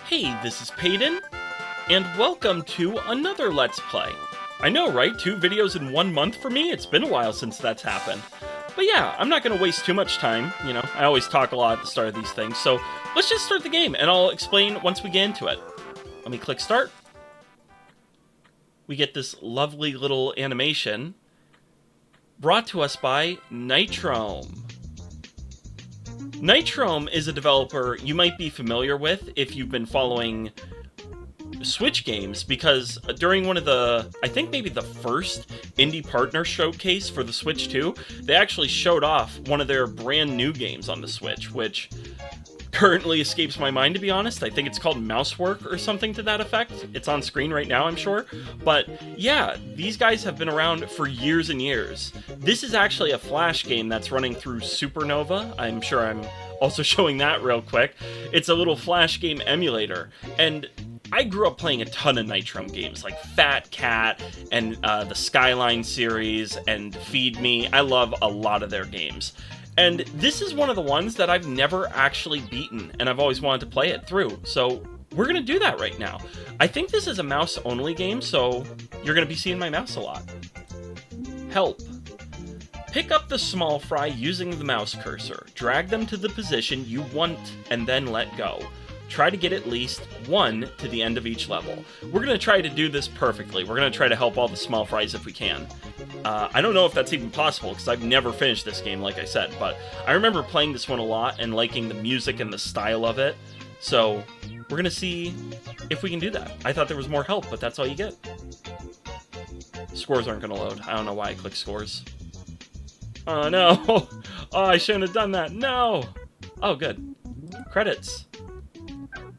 Hey, this is Payton, and welcome to another Let's Play. I know, right? 2 videos in 1 month for me? It's been a while since that's happened. But yeah, I'm not going to waste too much time, you know, I always talk a lot at the start of these things, so let's just start the game, and I'll explain once we get into it. Let me click start. We get this lovely little animation, brought to us by Nitrome. Nitrome is a developer you might be familiar with if you've been following Switch games, because during one of the, I think maybe the first indie partner showcase for the Switch 2, they actually showed off one of their brand new games on the Switch, which currently escapes my mind, to be honest. I think it's called Mousework or something to that effect. It's on screen right now, I'm sure. But yeah, these guys have been around for years and years. This is actually a Flash game that's running through Supernova. I'm sure I'm also showing that real quick. It's a little Flash game emulator. And I grew up playing a ton of Nitrome games, like Fat Cat and the Skyline series and Feed Me. I love a lot of their games. And this is one of the ones that I've never actually beaten, and I've always wanted to play it through. So we're going to do that right now. I think this is a mouse-only game, so you're going to be seeing my mouse a lot. Help. Pick up the small fry using the mouse cursor. Drag them to the position you want, and then let go. Try to get at least 1 to the end of each level. We're going to try to do this perfectly. We're going to try to help all the small fries if we can. I don't know if that's even possible, because I've never finished this game, like I said, but I remember playing this one a lot and liking the music and the style of it, so we're going to see if we can do that. I thought there was more help, but that's all you get. Scores aren't going to load. I don't know why I clicked scores. Oh, no! Oh, I shouldn't have done that. No! Oh, good. Credits.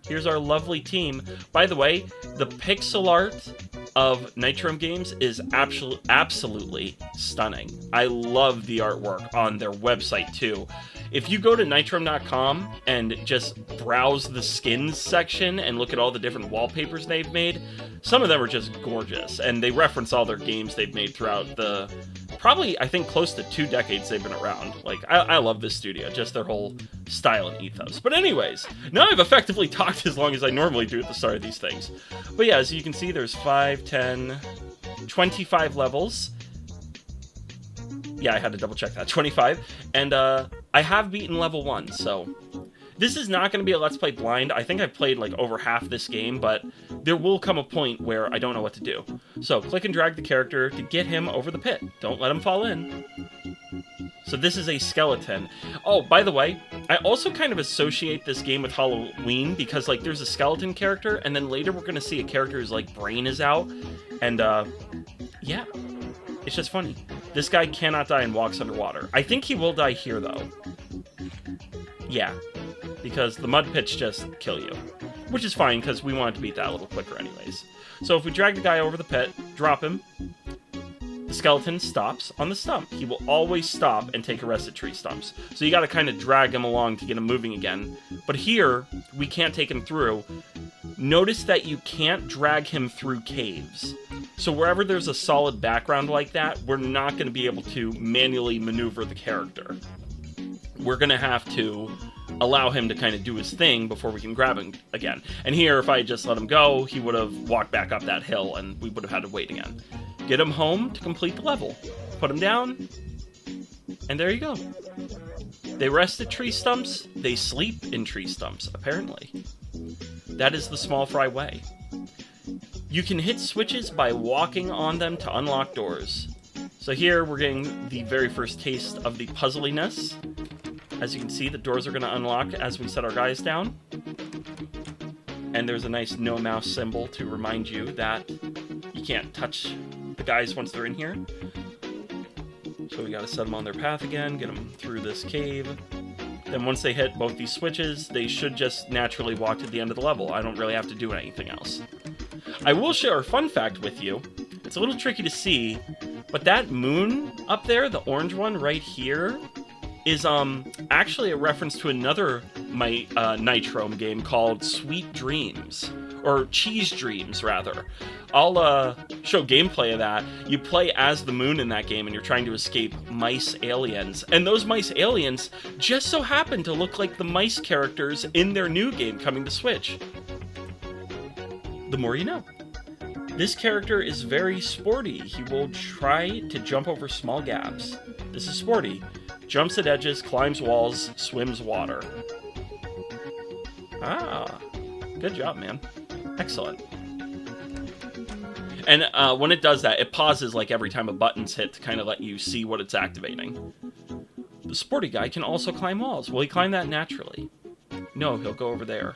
Here's our lovely team. By the way, the pixel art of Nitrome games is absolutely stunning. I love the artwork on their website too. If you go to nitrome.com and just browse the skins section and look at all the different wallpapers they've made, some of them are just gorgeous, and they reference all their games they've made throughout the probably, I think, close to 2 decades they've been around. Like, I love this studio, just their whole style and ethos. But anyways, now I've effectively talked as long as I normally do at the start of these things. But yeah, as you can see, there's 5, 10, 25 levels. Yeah, I had to double check that. 25. And I have beaten level 1, so this is not going to be a Let's Play blind. I think I've played like over half this game, but there will come a point where I don't know what to do. So click and drag the character to get him over the pit. Don't let him fall in. So this is a skeleton. Oh, by the way, I also kind of associate this game with Halloween because like there's a skeleton character, and then later we're going to see a character whose like brain is out. And yeah, it's just funny. This guy cannot die and walks underwater. I think he will die here though. Yeah. Because the mud pits just kill you. Which is fine, because we wanted to beat that a little quicker anyways. So if we drag the guy over the pit, drop him, the skeleton stops on the stump. He will always stop and take a rest at tree stumps. So you gotta kind of drag him along to get him moving again. But here, we can't take him through. Notice that you can't drag him through caves. So wherever there's a solid background like that, we're not going to be able to manually maneuver the character. We're going to have to allow him to kind of do his thing before we can grab him again. And here, if I had just let him go, he would have walked back up that hill, and we would have had to wait again. Get him home to complete the level. Put him down, and there you go. They rest at tree stumps, they sleep in tree stumps, apparently. That is the small fry way. You can hit switches by walking on them to unlock doors. So here, we're getting the very first taste of the puzzliness. As you can see, the doors are going to unlock as we set our guys down. And there's a nice no mouse symbol to remind you that you can't touch the guys once they're in here. So we got to set them on their path again, get them through this cave. Then once they hit both these switches, they should just naturally walk to the end of the level. I don't really have to do anything else. I will share a fun fact with you. It's a little tricky to see, but that moon up there, the orange one right here, is actually a reference to another Nitrome game called Sweet Dreams, or Cheese Dreams, rather. I'll show gameplay of that. You play as the moon in that game, and you're trying to escape mice aliens. And those mice aliens just so happen to look like the mice characters in their new game coming to Switch. The more you know. This character is very sporty. He will try to jump over small gaps. This is sporty. Jumps at edges, climbs walls, swims water. Ah, good job, man. Excellent. And when it does that, it pauses like every time a button's hit to kind of let you see what it's activating. The sporty guy can also climb walls. Will he climb that naturally? No, he'll go over there.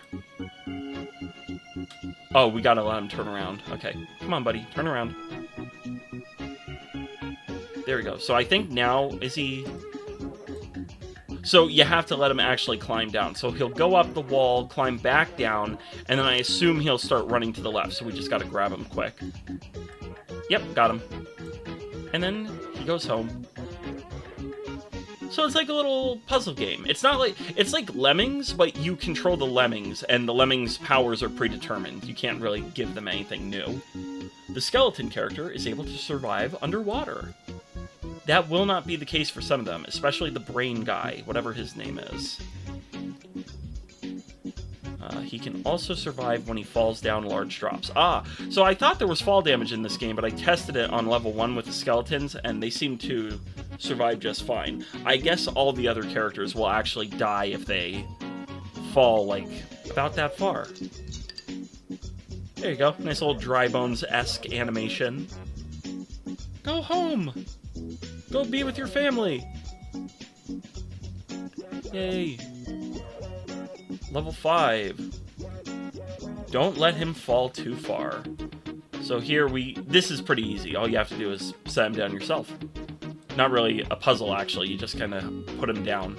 Oh, we gotta let him turn around. Okay, come on, buddy, turn around. There we go. So I think now, is he... So you have to let him actually climb down. So he'll go up the wall, climb back down, and then I assume he'll start running to the left. So we just gotta grab him quick. Yep, got him. And then he goes home. So it's like a little puzzle game. It's not like... It's like Lemmings, but you control the Lemmings, and the Lemmings' powers are predetermined. You can't really give them anything new. The skeleton character is able to survive underwater. That will not be the case for some of them, especially the brain guy, whatever his name is. He can also survive when he falls down large drops. Ah, so I thought there was fall damage in this game, but I tested it on level 1 with the skeletons, and they seem to survive just fine. I guess all the other characters will actually die if they fall, like, about that far. There you go. Nice little Dry Bones-esque animation. Go home! Go be with your family! Yay! Level 5. Don't let him fall too far. So here this is pretty easy. All you have to do is set him down yourself. Not really a puzzle, actually. You just kind of put him down.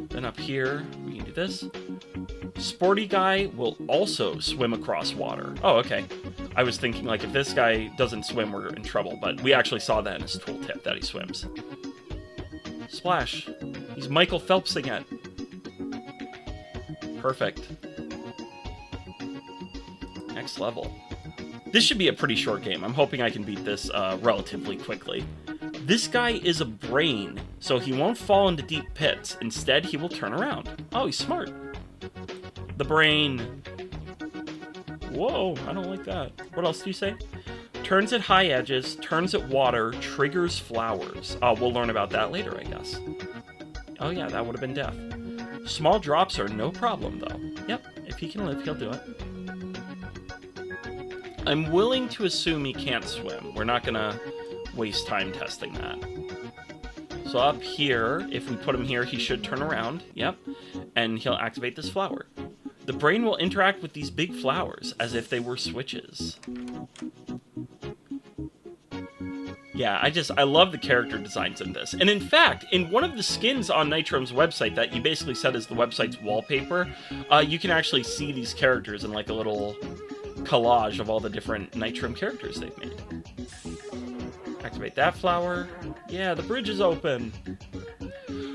Then up here, we can do this. Sporty guy will also swim across water. Oh, okay. I was thinking, like, if this guy doesn't swim, we're in trouble. But we actually saw that in his tooltip, that he swims. Splash. He's Michael Phelpsing it. Perfect. Next level. This should be a pretty short game. I'm hoping I can beat this relatively quickly. This guy is a brain, so he won't fall into deep pits. Instead, he will turn around. Oh, he's smart. The brain. Whoa, I don't like that. What else do you say? Turns at high edges, turns at water, triggers flowers. Oh, we'll learn about that later, I guess. Oh yeah, that would have been death. Small drops are no problem, though. Yep, if he can live, he'll do it. I'm willing to assume he can't swim. We're not gonna waste time testing that. So up here, if we put him here, he should turn around. Yep. And he'll activate this flower. The brain will interact with these big flowers as if they were switches. Yeah, I love the character designs in this. And in fact, in one of the skins on Nitrome's website that you basically said is the website's wallpaper, you can actually see these characters in like a little collage of all the different Nitrome characters they've made. Activate that flower. Yeah, the bridge is open.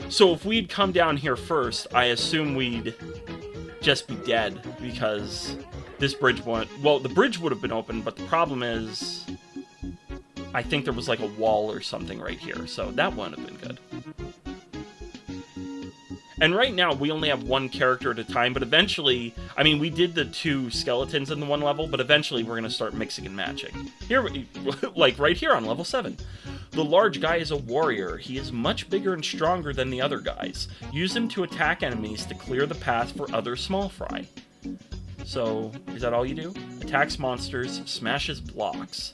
So if we'd come down here first, I assume we'd just be dead because this bridge won't... Well, the bridge would have been open, but the problem is... I think there was like a wall or something right here, so that wouldn't have been good. And right now, we only have one character at a time, but eventually... I mean, we did the 2 skeletons in the 1 level, but eventually we're going to start mixing and matching. Here, like right here on level 7. The large guy is a warrior. He is much bigger and stronger than the other guys. Use him to attack enemies to clear the path for other small fry. So, is that all you do? Attacks monsters, smashes blocks.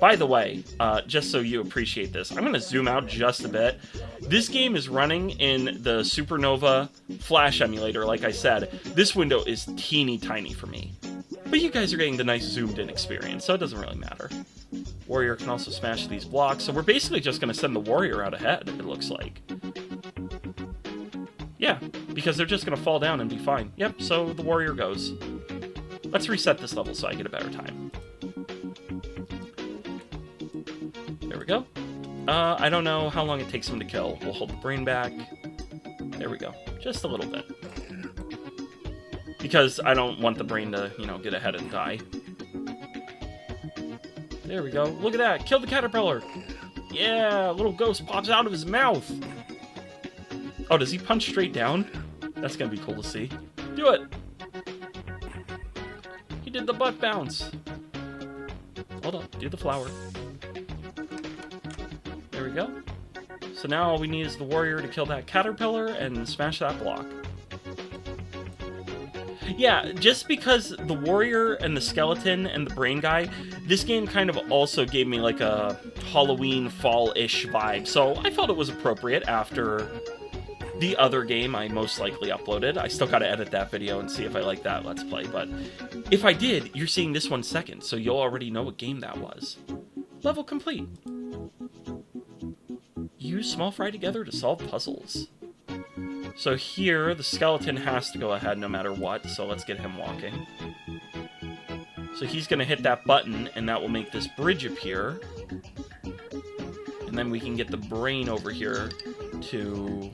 By the way, just so you appreciate this, I'm going to zoom out just a bit. This game is running in the Supernova Flash emulator, like I said. This window is teeny tiny for me. But you guys are getting the nice zoomed-in experience, so it doesn't really matter. Warrior can also smash these blocks, so we're basically just going to send the warrior out ahead, it looks like. Yeah, because they're just going to fall down and be fine. Yep, so the warrior goes. Let's reset this level so I get a better time. There we go. I don't know how long it takes him to kill. We'll hold the brain back. There we go. Just a little bit. Because I don't want the brain to, you know, get ahead and die. There we go. Look at that. Kill the caterpillar. Yeah, a little ghost pops out of his mouth. Oh, does he punch straight down? That's going to be cool to see. Do it. He did the butt bounce. Hold on. Do the flower. There we go. So now all we need is the warrior to kill that caterpillar and smash that block. Yeah, just because the warrior and the skeleton and the brain guy, this game kind of also gave me like a Halloween fall-ish vibe, so I felt it was appropriate after the other game I most likely uploaded. I still gotta edit that video and see if I like that Let's Play, but if I did, you're seeing this one second, so you'll already know what game that was. Level complete. Use small fry together to solve puzzles. So here, the skeleton has to go ahead no matter what, so let's get him walking. So he's going to hit that button, and that will make this bridge appear. And then we can get the brain over here to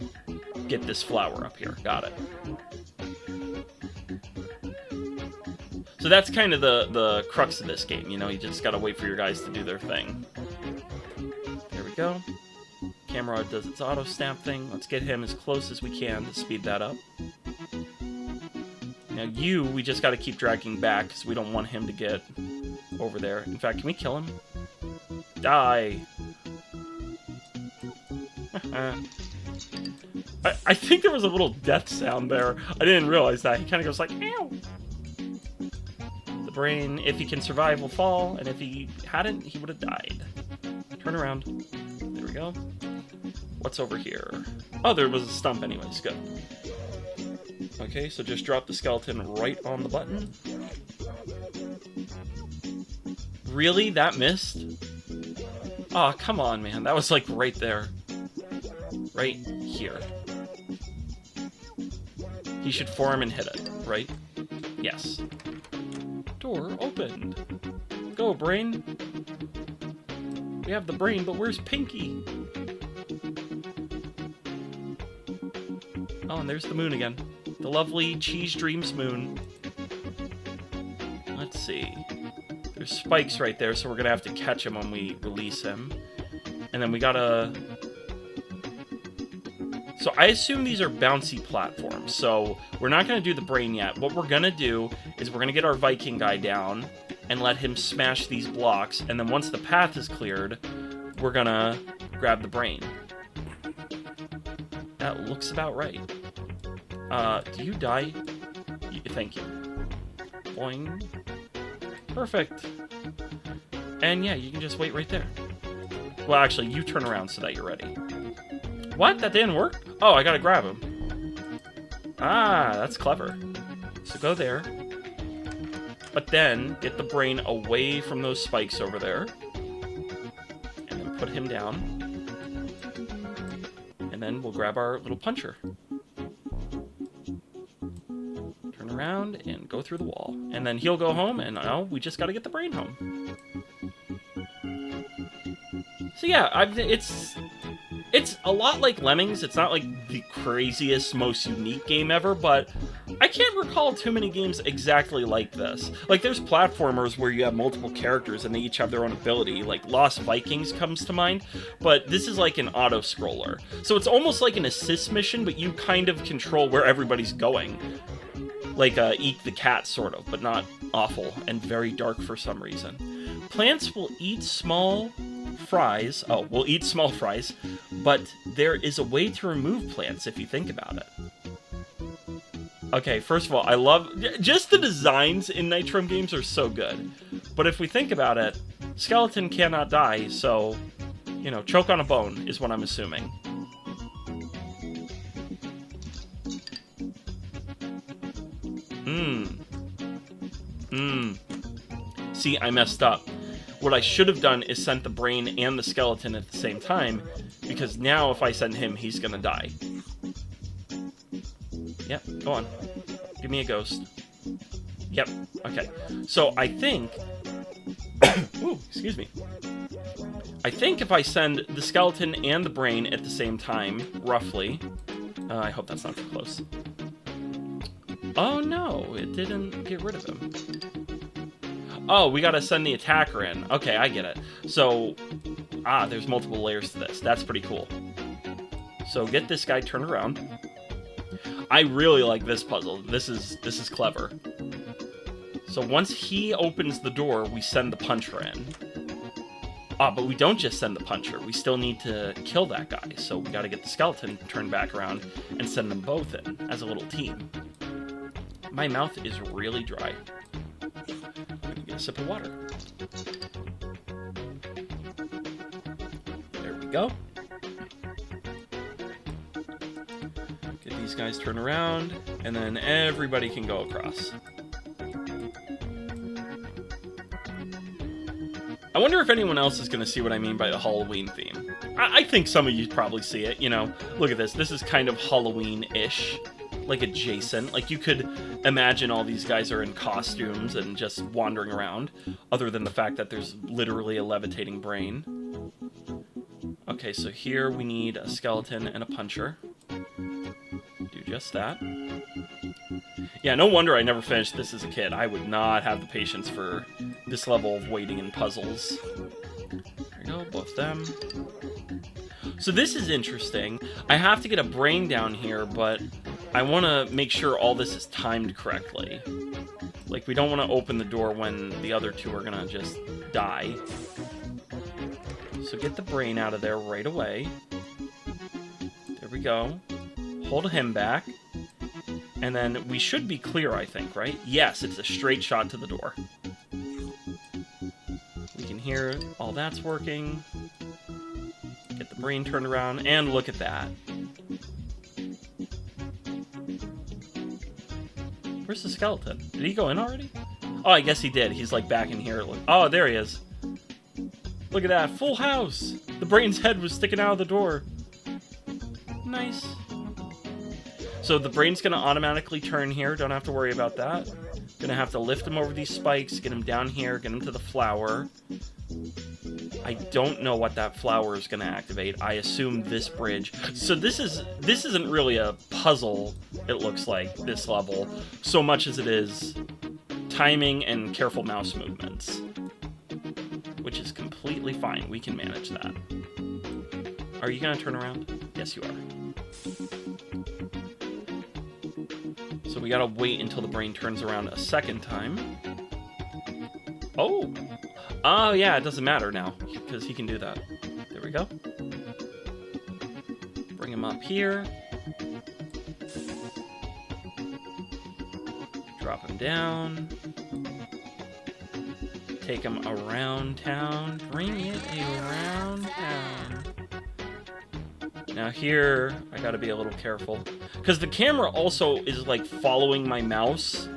get this flower up here. Got it. So that's kind of the crux of this game, you know? You just got to wait for your guys to do their thing. There we go. Camera does its auto stamp thing. Let's get him as close as we can to speed that up. Now we just got to keep dragging back because we don't want him to get over there. In fact, can we kill him? Die! I think there was a little death sound there. I didn't realize that. He kind of goes like, ow! The brain, if he can survive, will fall, and if he hadn't, he would have died. Turn around. There we go. What's over here? Oh, there was a stump anyways. Good. Okay, so just drop the skeleton right on the button. Really? That missed? Aw, oh, come on, man. That was like right there. Right here. He should form and hit it, right? Yes. Door opened. Go, brain. We have the brain, but where's Pinky? Oh, and there's the moon again. The lovely Cheese Dreams moon. Let's see. There's spikes right there, so we're going to have to catch him when we release him. And then we gotta... So I assume these are bouncy platforms, so we're not going to do the brain yet. What we're going to do is we're going to get our Viking guy down and let him smash these blocks, and then once the path is cleared, we're going to grab the brain. That looks about right. Do you die? Thank you. Boing. Perfect. And yeah, you can just wait right there. Well, actually, you turn around so that you're ready. What? That didn't work? Oh, I gotta grab him. Ah, that's clever. So go there. But then, get the brain away from those spikes over there. And then put him down. And then we'll grab our little puncher. Turn around and go through the wall. And then he'll go home, and oh, we just gotta get the brain home. So yeah, it's a lot like Lemmings. It's not like the craziest, most unique game ever, but I can't recall too many games exactly like this. Like, there's platformers where you have multiple characters and they each have their own ability. Like, Lost Vikings comes to mind, but this is like an auto-scroller. So it's almost like an assist mission, but you kind of control where everybody's going. Like, Eek the Cat, sort of, but not awful and very dark for some reason. Plants will eat small fries. Oh, we'll eat small fries, but there is a way to remove plants if you think about it. Okay, first of all, I love... Just the designs in Nitrome games are so good. But if we think about it, skeleton cannot die, so, you know, choke on a bone is what I'm assuming. See, I messed up. What I should have done is sent the brain and the skeleton at the same time, because now if I send him, he's gonna die. Yep, go on. Give me a ghost. Yep, okay. So I think... Ooh, excuse me. I think if I send the skeleton and the brain at the same time, roughly... I hope that's not too close. Oh, no, it didn't get rid of him. Oh, we gotta send the attacker in. Okay, I get it. So, there's multiple layers to this. That's pretty cool. So get this guy turned around. I really like this puzzle. This is clever. So once he opens the door, we send the puncher in. But we don't just send the puncher. We still need to kill that guy. So we gotta get the skeleton turned back around and send them both in as a little team. My mouth is really dry. I'm gonna get a sip of water. There we go. Get these guys turned around, and then everybody can go across. I wonder if anyone else is going to see what I mean by the Halloween theme. I think some of you probably see it, you know. Look at this. This is kind of Halloween-ish. Like adjacent. Like you could imagine all these guys are in costumes and just wandering around. Other than the fact that there's literally a levitating brain. Okay, so here we need a skeleton and a puncher. Do just that. Yeah, no wonder I never finished this as a kid. I would not have the patience for this level of waiting in puzzles. There we go, both them. So this is interesting. I have to get a brain down here, but I want to make sure all this is timed correctly. Like, we don't want to open the door when the other two are going to just die. So get the brain out of there right away. There we go. Hold him back. And then we should be clear, I think, right? Yes, it's a straight shot to the door. We can hear all that's working. Get the brain turned around, and look at that. Where's the skeleton? Did he go in already? Oh, I guess he did. He's like back in here. Oh, there he is. Look at that. Full house. The brain's head was sticking out of the door. Nice. So the brain's going to automatically turn here. Don't have to worry about that. Going to have to lift him over these spikes, get him down here, get him to the flower. I don't know what that flower is going to activate. I assume this bridge. So this isn't really a puzzle, it looks like, this level, so much as it is timing and careful mouse movements. Which is completely fine. We can manage that. Are you going to turn around? Yes, you are. So we gotta wait until the brain turns around a second time. Oh! Oh, yeah, it doesn't matter now, because he can do that. There we go. Bring him up here. Drop him down. Take him around town. Bring it around town. Now here, I gotta be a little careful. Because the camera also is, like, following my mouse.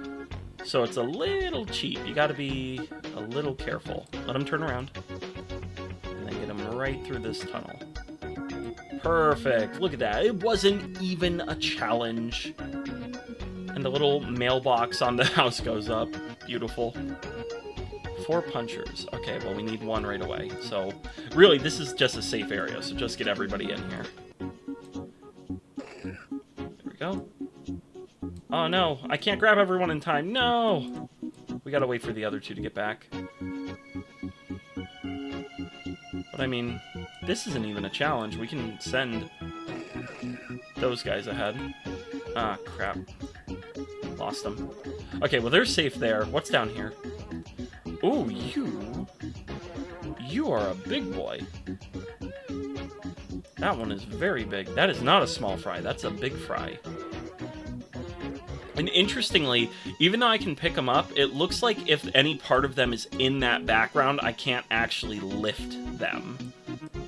So it's a little cheap. You gotta be a little careful. Let him turn around. And then get him right through this tunnel. Perfect. Look at that. It wasn't even a challenge. And the little mailbox on the house goes up. Beautiful. 4 punchers. Okay, well, we need 1 right away. So, really, this is just a safe area. So just get everybody in here. Go. Oh no, I can't grab everyone in time. No! We gotta wait for the other 2 to get back. But I mean, this isn't even a challenge. We can send those guys ahead. Ah, crap. Lost them. Okay, well, they're safe there. What's down here? Ooh, you are a big boy. That one is very big. That is not a small fry. That's a big fry. And interestingly, even though I can pick them up, it looks like if any part of them is in that background, I can't actually lift them.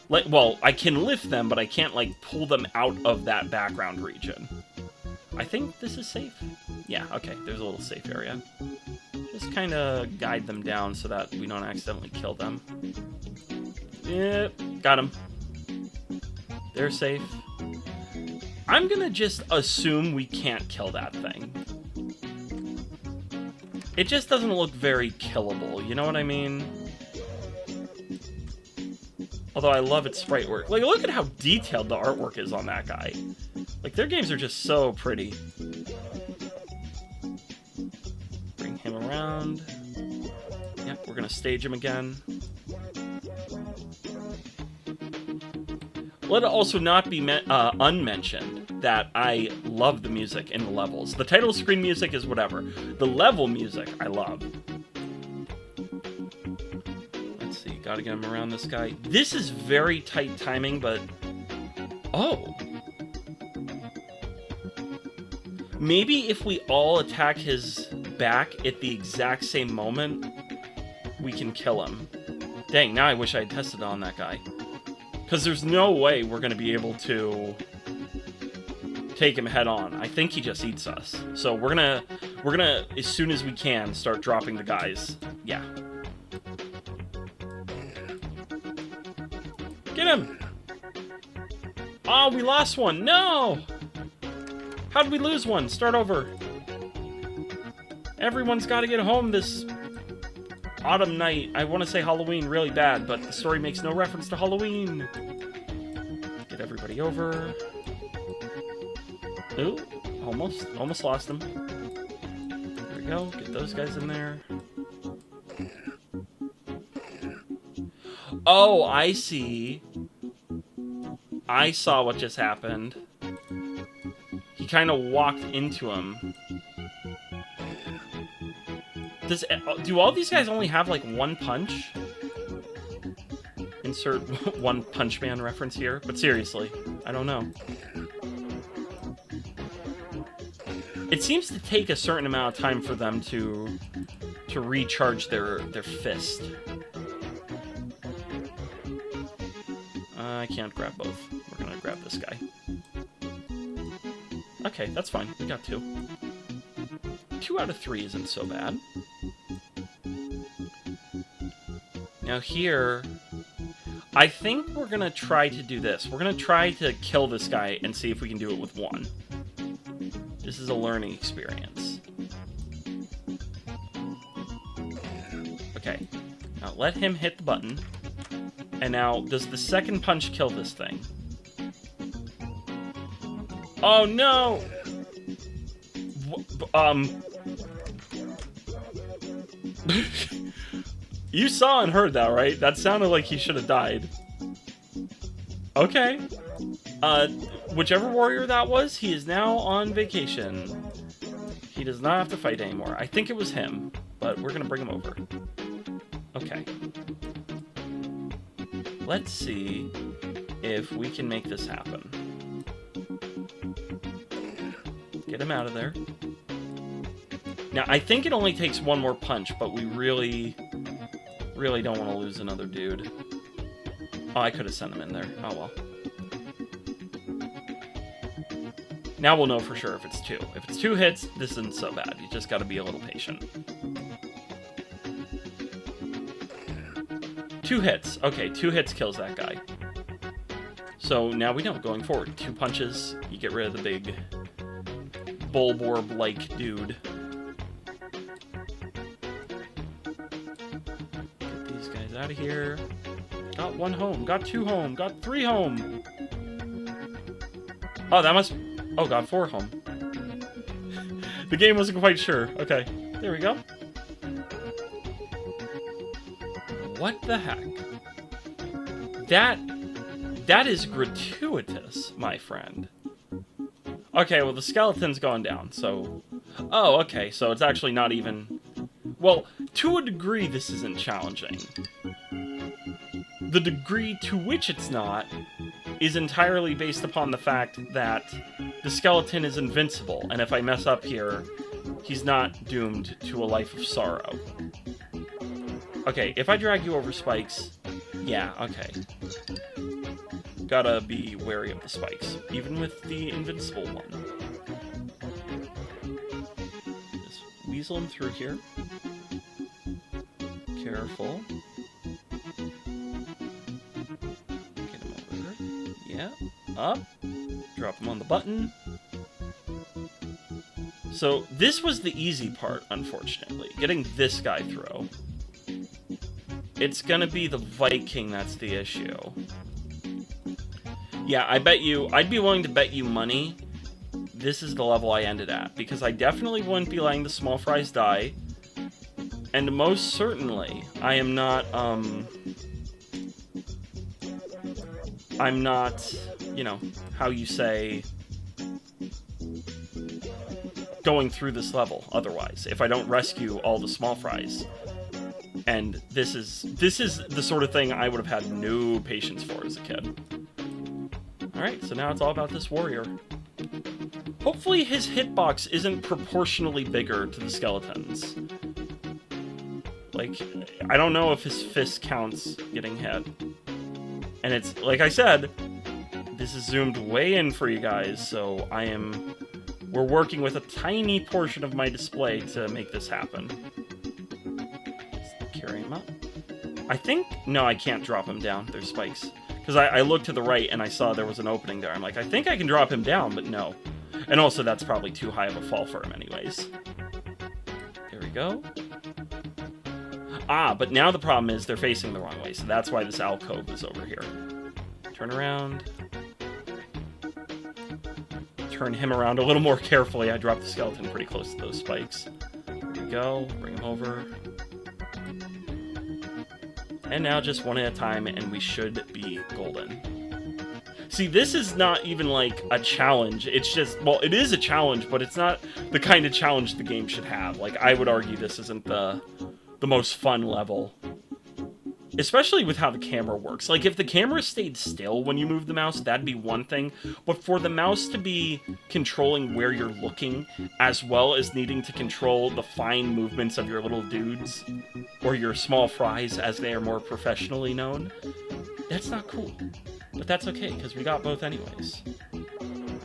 Like, well, I can lift them, but I can't, like, pull them out of that background region. I think this is safe. Yeah, okay, there's a little safe area. Just kind of guide them down so that we don't accidentally kill them. Yep, got them. They're safe. I'm gonna just assume we can't kill that thing. It just doesn't look very killable, you know what I mean? Although I love its sprite work. Like, look at how detailed the artwork is on that guy. Like, their games are just so pretty. around. Yep, we're gonna stage him again. Let it also not be unmentioned that I love the music in the levels. The title screen music is whatever. The level music, I love. Let's see, gotta get him around this guy. This is very tight timing, but... Oh! Maybe if we all attack his back at the exact same moment, we can kill him. Dang, now I wish I had tested on that guy. Because there's no way we're going to be able to take him head on. I think he just eats us. So we're gonna, as soon as we can, start dropping the guys. Yeah. Get him! Oh, we lost one. No! How did we lose one? Start over. Everyone's got to get home this autumn night. I want to say Halloween really bad, but the story makes no reference to Halloween. Get everybody over. Ooh, almost lost them. There we go. Get those guys in there. Oh, I see. I saw what just happened. He kind of walked into him. Do all these guys only have, like, one punch? Insert One Punch Man reference here. But seriously, I don't know. It seems to take a certain amount of time for them to recharge their fist. I can't grab both. We're gonna grab this guy. Okay, that's fine. We got 2. 2 out of 3 isn't so bad. Now here, I think we're going to try to do this. We're going to try to kill this guy and see if we can do it with 1. This is a learning experience. Okay, now let him hit the button. And now, does the second punch kill this thing? Oh no! You saw and heard that, right? That sounded like he should have died. Okay. Whichever warrior that was, he is now on vacation. He does not have to fight anymore. I think it was him, but we're gonna bring him over. Okay. Let's see if we can make this happen. Get him out of there. Now, I think it only takes 1 more punch, but we really don't want to lose another dude. Oh, I could have sent him in there. Oh, well. Now we'll know for sure if it's 2. If it's 2 hits, this isn't so bad. You just got to be a little patient. 2 hits. Okay, 2 hits kills that guy. So now we know, going forward. 2 punches, you get rid of the big Bulborb-like dude. Get these guys out of here. Got 1 home, got 2 home, got 3 home. Oh, that must... Oh, got 4 home. The game wasn't quite sure. Okay, there we go. What the heck? That is gratuitous, my friend. Okay, well, the skeleton's gone down, so... Oh, okay, so it's actually not even... Well, to a degree, this isn't challenging. The degree to which it's not is entirely based upon the fact that the skeleton is invincible, and if I mess up here, he's not doomed to a life of sorrow. Okay, if I drag you over spikes... Yeah, okay. Gotta be wary of the spikes, even with the invincible one. Just weasel him through here. Careful. Get him over. Yeah, up. Drop him on the button. So, this was the easy part, unfortunately. Getting this guy through. It's gonna be the Viking that's the issue. Yeah, I'd be willing to bet you money this is the level I ended at, because I definitely wouldn't be letting the small fries die. And most certainly, I'm not, you know, how you say, going through this level otherwise, if I don't rescue all the small fries. And this is the sort of thing I would have had no patience for as a kid. Alright, so now it's all about this warrior. Hopefully his hitbox isn't proportionally bigger to the skeletons. Like, I don't know if his fist counts getting hit. And it's, like I said, this is zoomed way in for you guys, so we're working with a tiny portion of my display to make this happen. Let's carry him up. I think, no, I can't drop him down. There's spikes. Because I looked to the right and I saw there was an opening there. I'm like, I think I can drop him down, but no. And also, that's probably too high of a fall for him anyways. There we go. Ah, but now the problem is they're facing the wrong way, so that's why this alcove is over here. Turn around. Turn him around a little more carefully. I dropped the skeleton pretty close to those spikes. There we go. Bring him over. And now just one at a time, and we should be golden. See, this is not even like a challenge. It's just, well, it is a challenge, but it's not the kind of challenge the game should have. Like, I would argue this isn't the most fun level. Especially with how the camera works. Like, if the camera stayed still when you move the mouse, that'd be one thing. But for the mouse to be controlling where you're looking, as well as needing to control the fine movements of your little dudes, or your small fries, as they are more professionally known, that's not cool. But that's okay, because we got both anyways.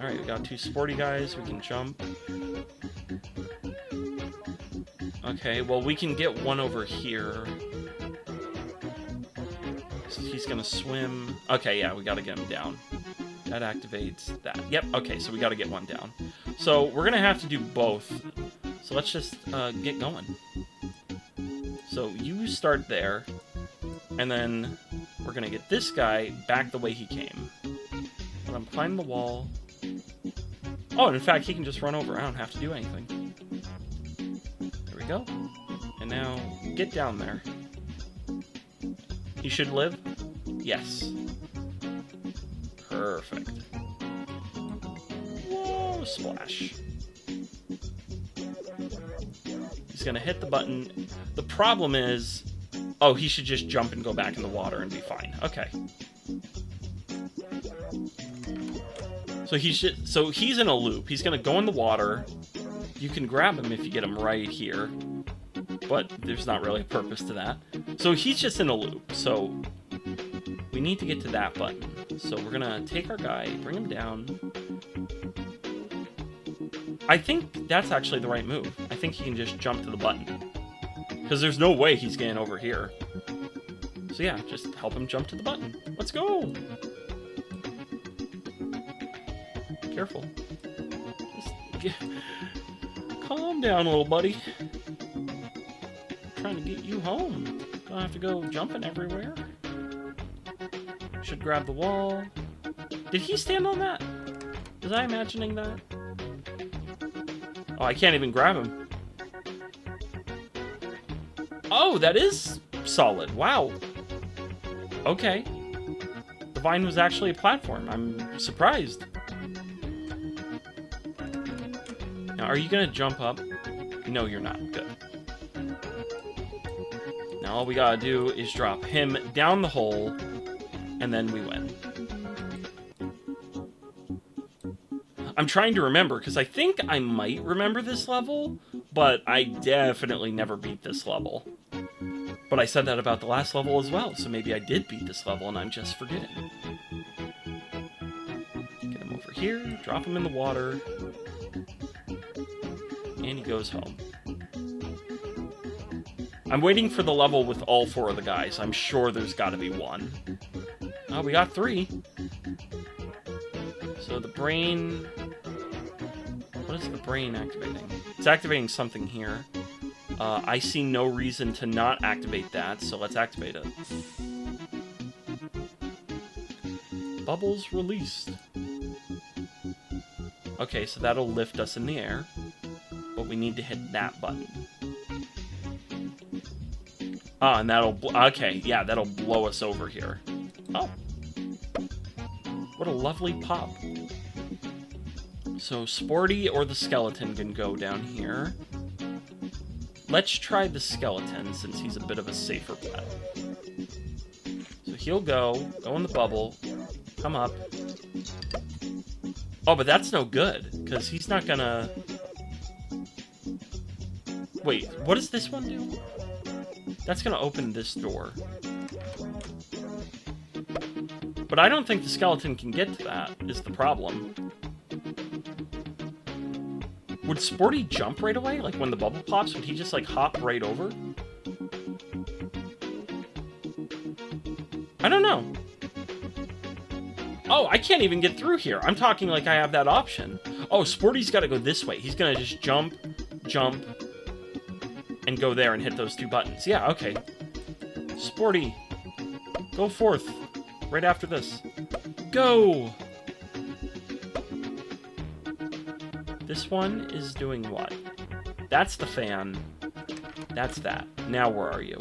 Alright, we got two sporty guys, we can jump. Okay, well, we can get one over here. So he's gonna swim. Okay, yeah, we gotta get him down. That activates that. Yep, okay, so we gotta get one down. So we're gonna have to do both. So let's just get going. So you start there, and then we're gonna get this guy back the way he came. But I'm climbing the wall. Oh, and in fact, he can just run over. I don't have to do anything. There we go. And now, get down there. He should live? Yes. Perfect. Whoa, splash. He's gonna hit the button. The problem is... Oh, he should just jump and go back in the water and be fine. Okay. So he's in a loop. He's gonna go in the water. You can grab him if you get him right here. But there's not really a purpose to that. So he's just in a loop. So we need to get to that button. So we're gonna take our guy, bring him down. I think that's actually the right move. I think he can just jump to the button. Because there's no way he's getting over here. So yeah, just help him jump to the button. Let's go! Careful. Calm down, little buddy. I'm trying to get you home. Don't have to go jumping everywhere. Should grab the wall. Did he stand on that? Was I imagining that? Oh, I can't even grab him. Oh, that is solid. Wow. Okay. The vine was actually a platform. I'm surprised. Now, are you going to jump up? No, you're not. Good. Now, all we got to do is drop him down the hole, and then we win. I'm trying to remember, because I think I might remember this level, but I definitely never beat this level. But I said that about the last level as well, so maybe I did beat this level and I'm just forgetting. Get him over here, drop him in the water, and he goes home. I'm waiting for the level with all four of the guys. I'm sure there's got to be one. Oh, we got 3. So the brain... What is the brain activating? It's activating something here. I see no reason to not activate that, so let's activate it. Bubbles released. Okay, so that'll lift us in the air, but we need to hit that button. Ah, and that'll... Okay, yeah, that'll blow us over here. Oh. What a lovely pop. So, Sporty or the skeleton can go down here. Let's try the skeleton, since he's a bit of a safer bet. So he'll go in the bubble, come up. Oh, but that's no good, because he's not gonna... Wait, what does this one do? That's gonna open this door. But I don't think the skeleton can get to that, is the problem. Would Sporty jump right away? Like, when the bubble pops, would he just, like, hop right over? I don't know. Oh, I can't even get through here. I'm talking like I have that option. Oh, Sporty's got to go this way. He's going to just jump, and go there and hit those two buttons. Yeah, okay. Sporty, go forth. Right after this. Go! This one is doing what? That's the fan. That's that. Now where are you?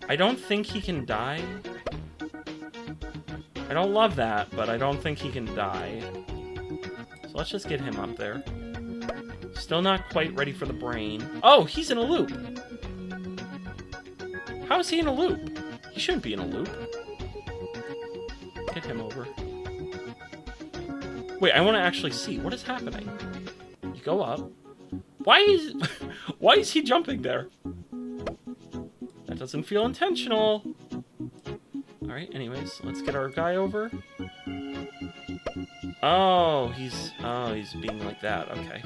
I don't think he can die. I don't love that, but I don't think he can die. So let's just get him up there. Still not quite ready for the brain. Oh, he's in a loop! How is he in a loop? He shouldn't be in a loop. Get him over. Wait, I want to actually see. What is happening? You go up. Why is he jumping there? That doesn't feel intentional. Alright, anyways, let's get our guy over. Oh, he's being like that. Okay.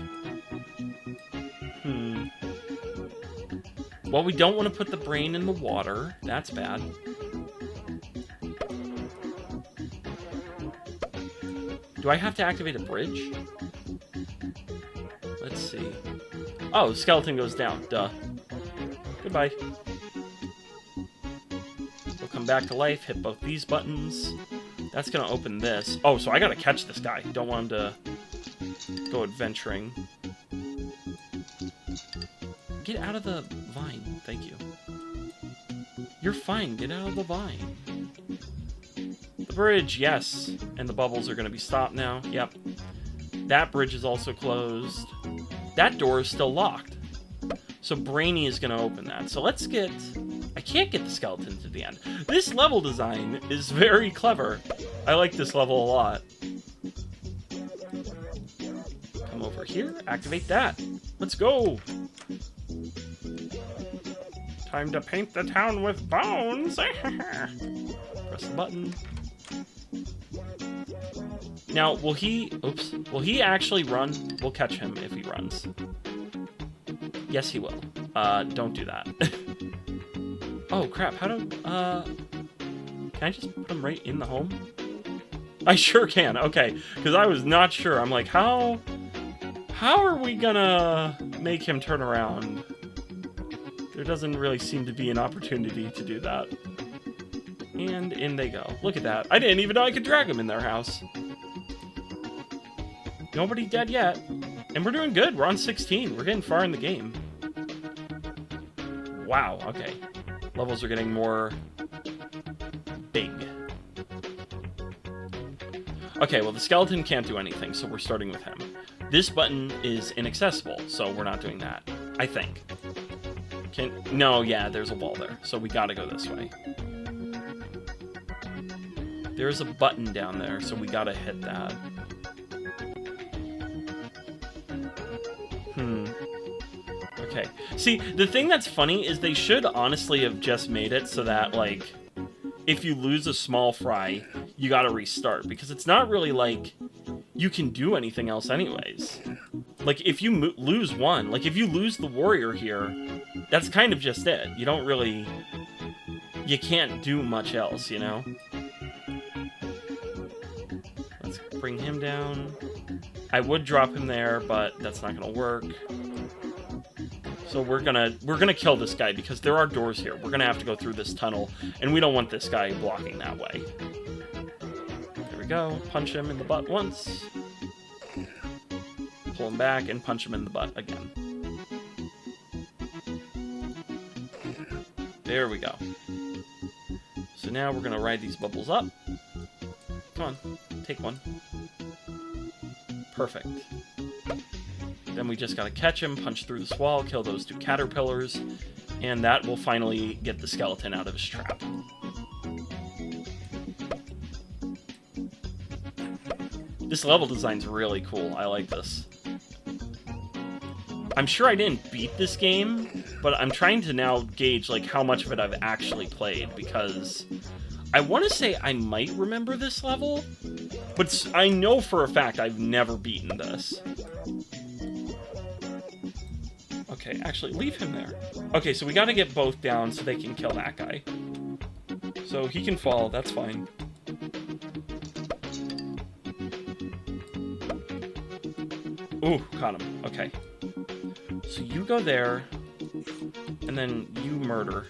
Well, we don't want to put the brain in the water. That's bad. Do I have to activate a bridge? Let's see. Oh, the skeleton goes down. Duh. Goodbye. We'll come back to life, hit both these buttons. That's gonna open this. Oh, so I gotta catch this guy. Don't want him to go adventuring. Get out of the vine. Thank you. You're fine. Get out of the vine. The bridge, yes. And the bubbles are going to be stopped now. Yep. That bridge is also closed. That door is still locked. So Brainy is going to open that. So let's get... I can't get the skeleton to the end. This level design is very clever. I like this level a lot. Come over here. Activate that. Let's go. Time to paint the town with bones. Press the button. Now, will he... Oops. Will he actually run? We'll catch him if he runs. Yes, he will. Don't do that. Oh, crap. How do... Can I just put him right in the home? I sure can. Okay. Because I was not sure. I'm like, how are we gonna make him turn around? There doesn't really seem to be an opportunity to do that. And in they go. Look at that. I didn't even know I could drag them in their house. Nobody dead yet. And we're doing good. We're on 16. We're getting far in the game. Wow, okay. Levels are getting more... big. Okay, well, the skeleton can't do anything, so we're starting with him. This button is inaccessible, so we're not doing that. I think. No, yeah, there's a wall there, so we gotta go this way. There's a button down there, so we gotta hit that. Okay. See, the thing that's funny is they should honestly have just made it so that, like, if you lose a small fry, you gotta restart, because it's not really, like, you can do anything else anyways. Like, if you lose one, like, if you lose the warrior here, that's kind of just it. You don't really... You can't do much else, you know? Let's bring him down. I would drop him there, but that's not gonna work. So we're gonna kill this guy, because there are doors here. We're gonna have to go through this tunnel, and we don't want this guy blocking that way. There we go. Punch him in the butt once. Pull him back and punch him in the butt again. There we go. So now we're going to ride these bubbles up. Come on, take one. Perfect. Then we just got to catch him, punch through this wall, kill those 2 caterpillars, and that will finally get the skeleton out of his trap. This level design's really cool. I like this. I'm sure I didn't beat this game, but I'm trying to now gauge like how much of it I've actually played, because I want to say I might remember this level, but I know for a fact I've never beaten this. Okay, actually, leave him there. Okay, so we gotta get both down so they can kill that guy. So he can fall, that's fine. Ooh, caught him. Okay. So you go there, and then you murder.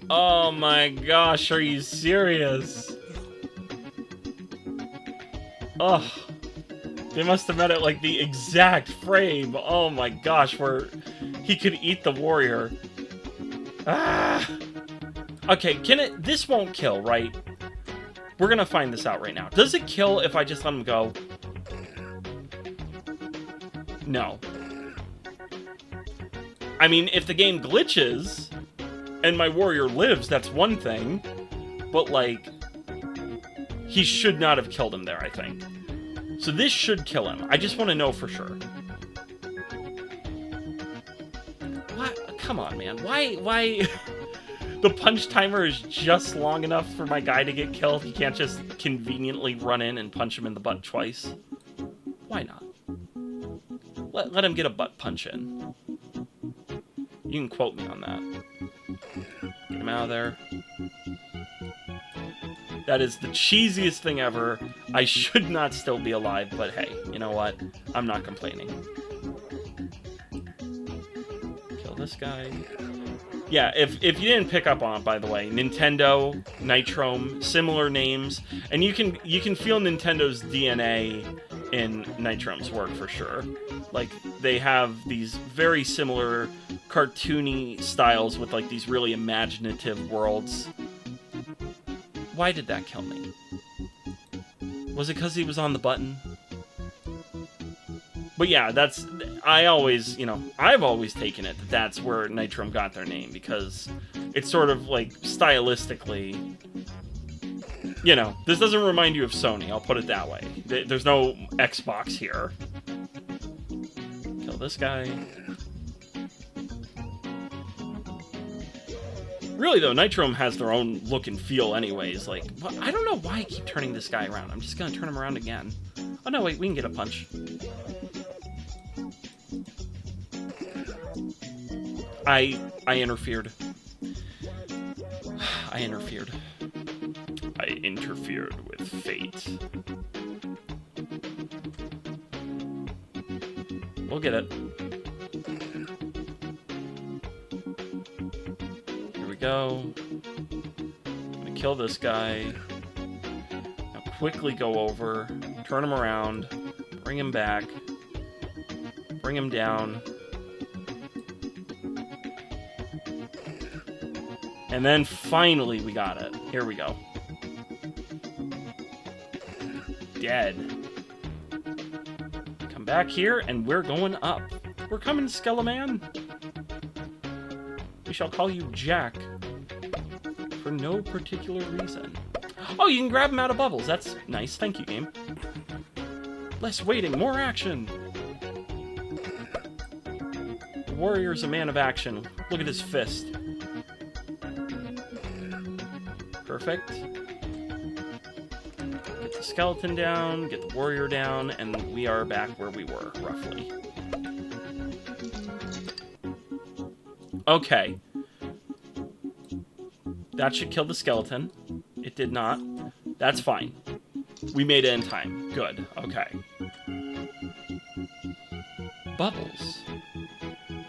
Oh my gosh, are you serious? Ugh. They must have met at like the exact frame. Oh my gosh, where he could eat the warrior. Ah. Okay, can it... This won't kill, right? We're gonna find this out right now. Does it kill if I just let him go? No. I mean, if the game glitches and my warrior lives, that's one thing. But, like, he should not have killed him there, I think. So this should kill him. I just want to know for sure. What? Come on, man. Why... The punch timer is just long enough for my guy to get killed. He can't just conveniently run in and punch him in the butt twice. Why not? Let him get a butt punch in. You can quote me on that. Get him out of there. That is the cheesiest thing ever. I should not still be alive, but hey, you know what? I'm not complaining. Kill this guy. Yeah, if you didn't pick up on it, by the way, Nintendo, Nitrome, similar names, and you can feel Nintendo's DNA in Nitrome's work for sure. Like, they have these very similar cartoony styles with like these really imaginative worlds. Why did that kill me? Was it because he was on the button? But yeah, that's... I've always taken it that that's where Nitrome got their name, because it's sort of, like, stylistically... You know, this doesn't remind you of Sony, I'll put it that way. There's no Xbox here. Kill this guy. Really, though, Nitrome has their own look and feel anyways. Like, I don't know why I keep turning this guy around. I'm just gonna turn him around again. Oh, no, wait, we can get a punch. I interfered. I interfered. I interfered with fate. We'll get it. Here we go. I'm gonna kill this guy. Now quickly go over, turn him around, bring him back, bring him down. And then finally we got it. Here we go. Dead. Come back here and we're going up. We're coming, Skeleman. We shall call you Jack. For no particular reason. Oh, you can grab him out of bubbles. That's nice. Thank you, game. Less waiting, more action. The warrior's a man of action. Look at his fist. Perfect. Get the skeleton down, get the warrior down, and we are back where we were, roughly. Okay. That should kill the skeleton. It did not. That's fine. We made it in time. Good. Okay. Bubbles.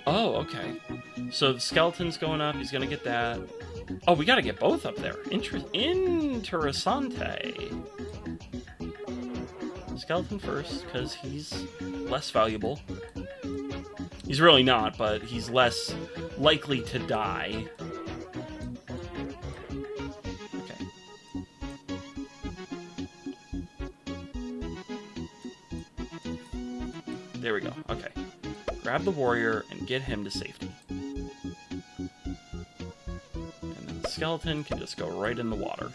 Oh, okay. So the skeleton's going up. He's gonna get that. Oh, we gotta get both up there. Interessante. Skeleton first, because he's less valuable. He's really not, but he's less likely to die. Okay. There we go. Okay. Grab the warrior and get him to safety. And then the skeleton can just go right in the water.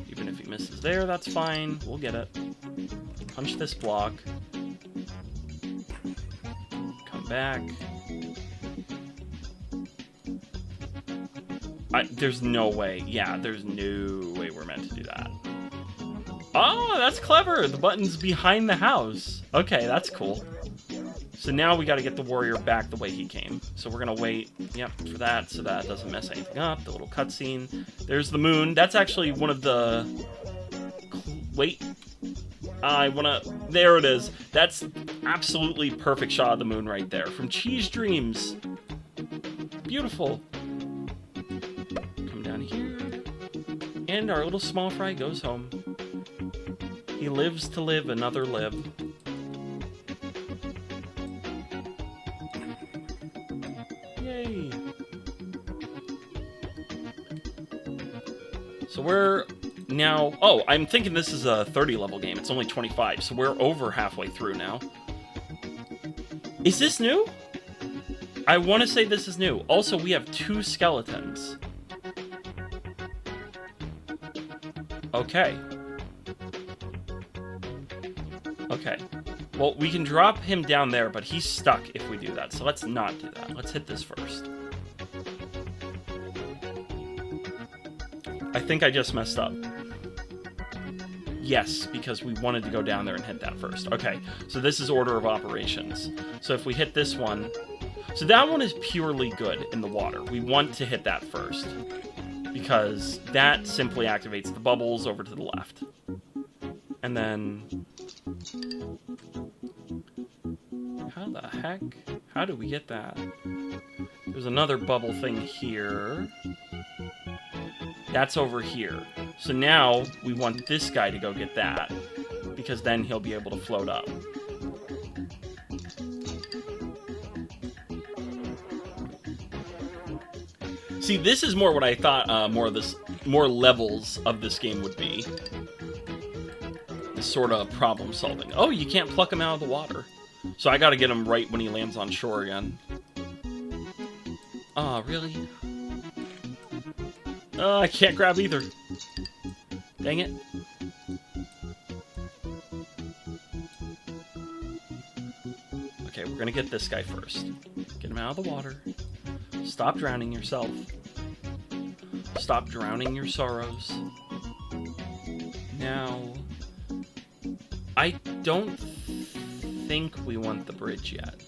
Even if he misses there, that's fine. We'll get it. Punch this block. Come back. There's no way. Yeah, there's no way we're meant to do that. Oh, that's clever. The button's behind the house. Okay, that's cool. So now we got to get the warrior back the way he came. So we're going to wait, yep, for that so that doesn't mess anything up. The little cutscene. There's the moon. That's actually one of the... Wait. I want to... There it is. That's absolutely perfect shot of the moon right there. From Cheese Dreams. Beautiful. Come down here. And our little small fry goes home. He lives to live another live. Yay. So we're now... Oh, I'm thinking this is a 30 level game. It's only 25, so we're over halfway through now. Is this new? I want to say this is new. Also, we have 2 skeletons. Okay. Okay. Well, we can drop him down there, but he's stuck if we do that. So let's not do that. Let's hit this first. I think I just messed up. Yes, because we wanted to go down there and hit that first. Okay, so this is order of operations. So if we hit this one... So that one is purely good in the water. We want to hit that first. Because that simply activates the bubbles over to the left. And then... How the heck? How do we get that? There's another bubble thing here. That's over here. So now we want this guy to go get that. Because then he'll be able to float up. See, this is more what I thought more levels of this game would be. This sort of problem solving. Oh, you can't pluck him out of the water. So I gotta get him right when he lands on shore again. Oh, really? Oh, I can't grab either. Dang it. Okay, we're gonna get this guy first. Get him out of the water. Stop drowning yourself. Stop drowning your sorrows. Now... I don't think we want the bridge yet.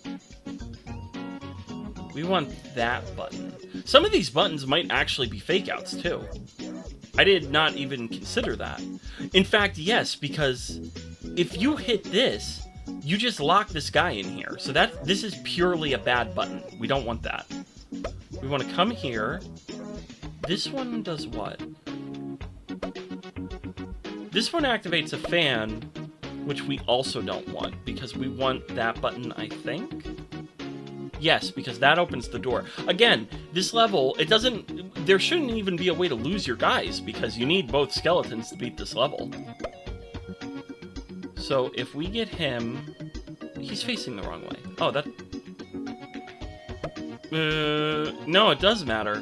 We want that button. Some of these buttons might actually be fake outs too. I did not even consider that. In fact, yes, because if you hit this, you just lock this guy in here. So this is purely a bad button. We don't want that. We want to come here. This one does what? This one activates a fan, which we also don't want, because we want that button, I think? Yes, because that opens the door. Again, this level, it doesn't... There shouldn't even be a way to lose your guys, because you need both skeletons to beat this level. So, if we get him... He's facing the wrong way. Oh, that... no, it does matter.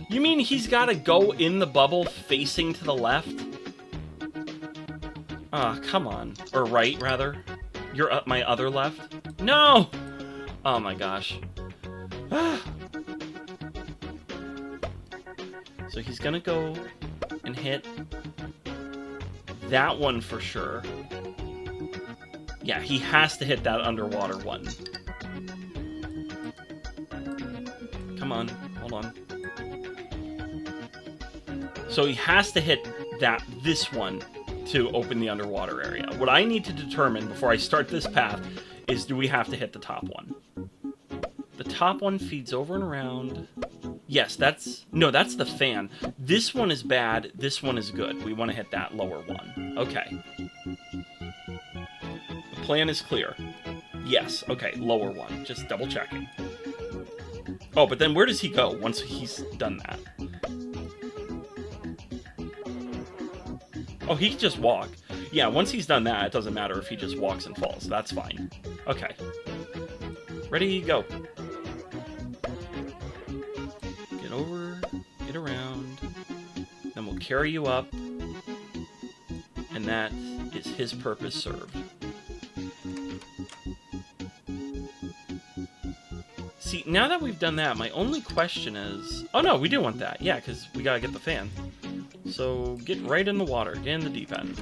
You mean he's gotta go in the bubble facing to the left? Ah, oh, come on. Or right, rather. You're up my other left? No! Oh my gosh. So he's gonna go and hit that one for sure. Yeah, he has to hit that underwater one. Come on, hold on. So he has to hit this one to open the underwater area. What I need to determine before I start this path is, do we have to hit the top one? The top one feeds over and around. Yes, no, that's the fan. This one is bad, this one is good. We want to hit that lower one. Okay. The plan is clear. Yes, okay, lower one. Just double checking. Oh, but then where does he go once he's done that? Oh, he can just walk. Yeah, once he's done that, it doesn't matter if he just walks and falls. That's fine. Okay. Ready, go. Get over, get around. Then we'll carry you up. And that is his purpose served. See, now that we've done that, my only question is... Oh no, we do want that. Yeah, because we gotta get the fan. So, get right in the water. Get in the deep end.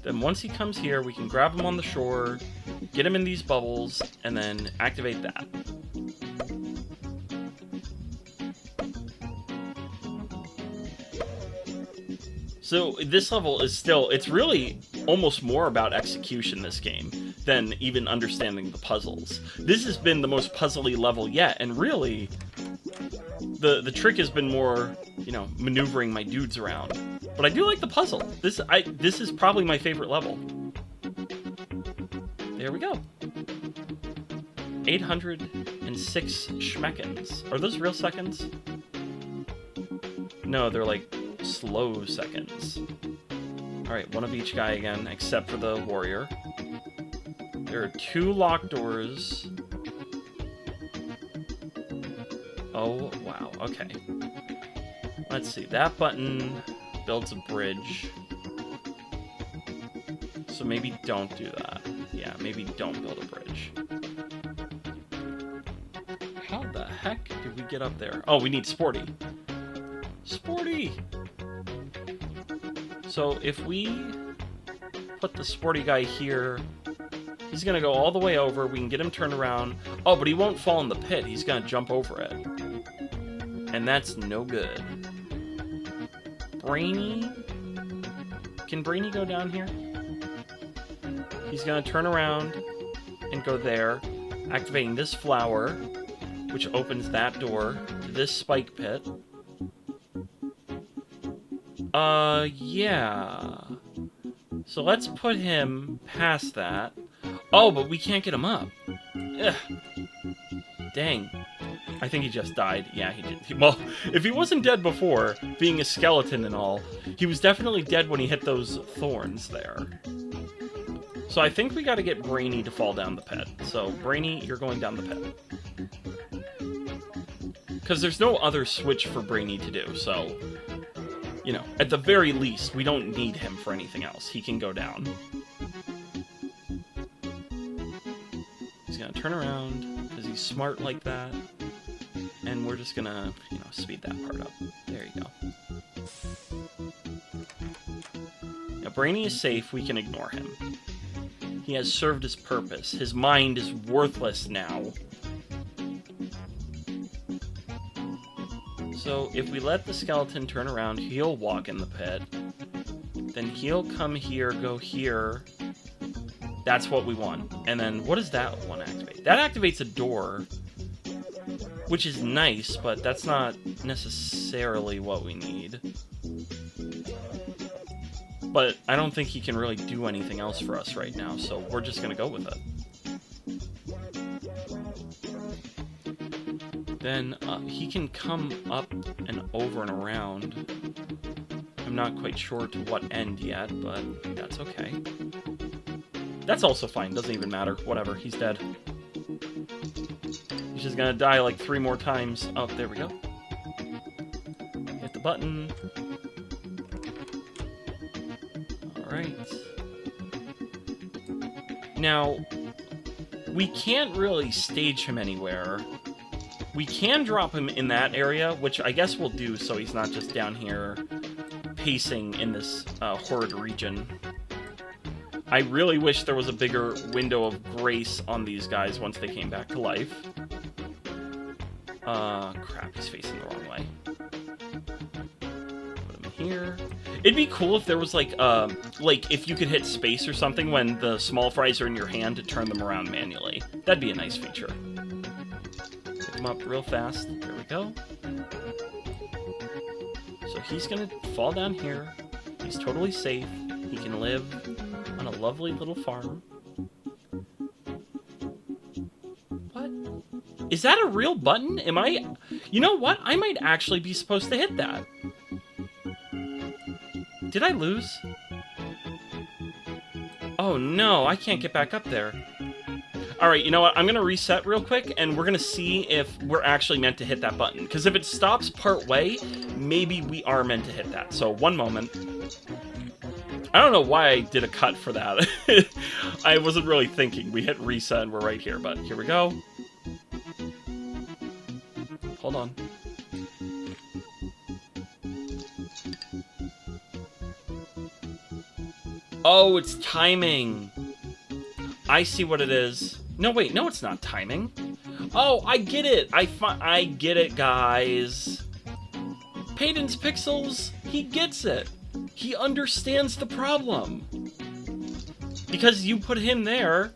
Then once he comes here, we can grab him on the shore, get him in these bubbles, and then activate that. So this level is still, it's really almost more about execution, this game, than even understanding the puzzles. This has been the most puzzly level yet, and really, the trick has been more, you know, maneuvering my dudes around. But I do like the puzzle. This is probably my favorite level. There we go. 806 schmeckens. Are those real seconds? No, they're like slow seconds. Alright, one of each guy again, except for the warrior. There are 2 locked doors. Oh, wow, okay. Let's see, that button builds a bridge. So maybe don't do that. Yeah, maybe don't build a bridge. How the heck did we get up there? Oh, we need Sporty. Sporty! So if we put the Sporty guy here, he's gonna go all the way over. We can get him turned around. Oh, but he won't fall in the pit. He's gonna jump over it. And that's no good. Brainy? Can Brainy go down here? He's gonna turn around and go there, activating this flower, which opens that door to this spike pit. Yeah. So let's put him past that. Oh, but we can't get him up. Ugh. Dang. I think he just died. Yeah, he did. Well, if he wasn't dead before, being a skeleton and all, he was definitely dead when he hit those thorns there. So I think we gotta get Brainy to fall down the pit. So, Brainy, you're going down the pit. Because there's no other switch for Brainy to do, so... You know, at the very least, we don't need him for anything else. He can go down. He's gonna turn around, because he's smart like that. And we're just gonna, you know, speed that part up. There you go. Now, Brainy is safe. We can ignore him. He has served his purpose. His mind is worthless now. So, if we let the skeleton turn around, he'll walk in the pit. Then he'll come here, go here. That's what we want. And then, what does that one activate? That activates a door, which is nice, but that's not necessarily what we need. But I don't think he can really do anything else for us right now, so we're just gonna go with it. Then he can come up and over and around. I'm not quite sure to what end yet, but that's okay. That's also fine, doesn't even matter. Whatever, he's dead. He's just gonna die like 3 more times. Oh, there we go. Hit the button. Alright. Now, we can't really stage him anywhere. We can drop him in that area, which I guess we'll do so he's not just down here pacing in this horrid region. I really wish there was a bigger window of grace on these guys once they came back to life. Crap, he's facing the wrong way. Put him here. It'd be cool if there was like if you could hit space or something when the small fries are in your hand to turn them around manually. That'd be a nice feature. Pick him up real fast. There we go. So he's gonna fall down here. He's totally safe. He can live. on a lovely little farm. What? Is that a real button? Am I... You know what? I might actually be supposed to hit that. Did I lose? Oh no, I can't get back up there. Alright, you know what? I'm going to reset real quick, and we're going to see if we're actually meant to hit that button. Because if it stops part way, maybe we are meant to hit that. So, one moment. I don't know why I did a cut for that. I wasn't really thinking. We hit reset, and we're right here. But here we go. Hold on. Oh, it's timing. I see what it is. No, wait, no, it's not timing. Oh, I get it. I get it, guys. Payton's Pixels, he gets it. He understands the problem. Because you put him there,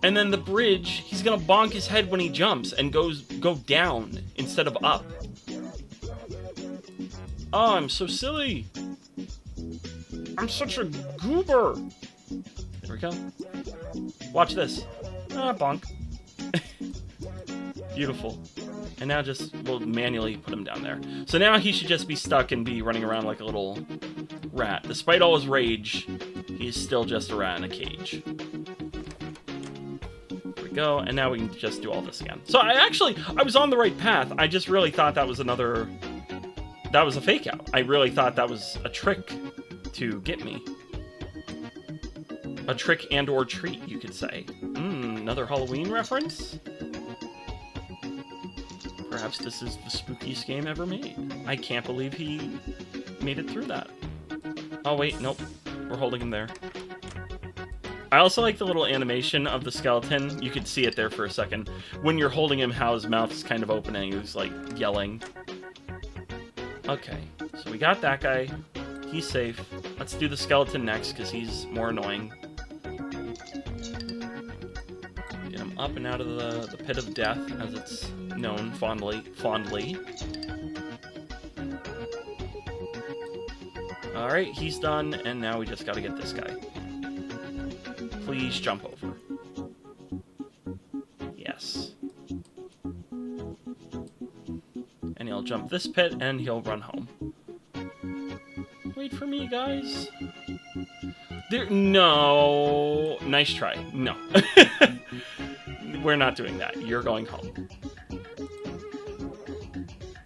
and then the bridge, he's gonna bonk his head when he jumps and go down instead of up. Oh, I'm so silly. I'm such a goober. There we go. Watch this. Ah, bonk. Beautiful. And now just, we'll manually put him down there. So now he should just be stuck and be running around like a little rat. Despite all his rage, he's still just a rat in a cage. There we go. And now we can just do all this again. So I was on the right path. I just really thought that was that was a fake out. I really thought that was a trick to get me. A trick and or treat, you could say. Another Halloween reference? Perhaps this is the spookiest game ever made. I can't believe he made it through that. Oh wait, nope. We're holding him there. I also like the little animation of the skeleton. You could see it there for a second. When you're holding him, how his mouth is kind of open and he was like yelling. Okay, so we got that guy. He's safe. Let's do the skeleton next because he's more annoying. Get him up and out of the pit of death, as it's known fondly. Alright, he's done, and now we just gotta get this guy. Please jump over. Yes. And he'll jump this pit, and he'll run home. Wait for me, guys. No. Nice try. No. We're not doing that. You're going home.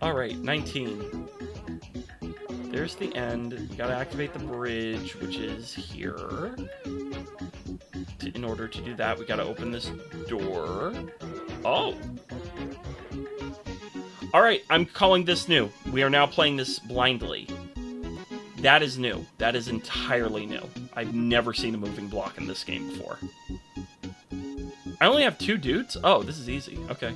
Alright, 19. There's the end. We gotta activate the bridge, which is here. In order to do that, we gotta open this door. Oh! Alright, I'm calling this new. We are now playing this blindly. That is new. That is entirely new. I've never seen a moving block in this game before. I only have 2 dudes? Oh, this is easy. Okay.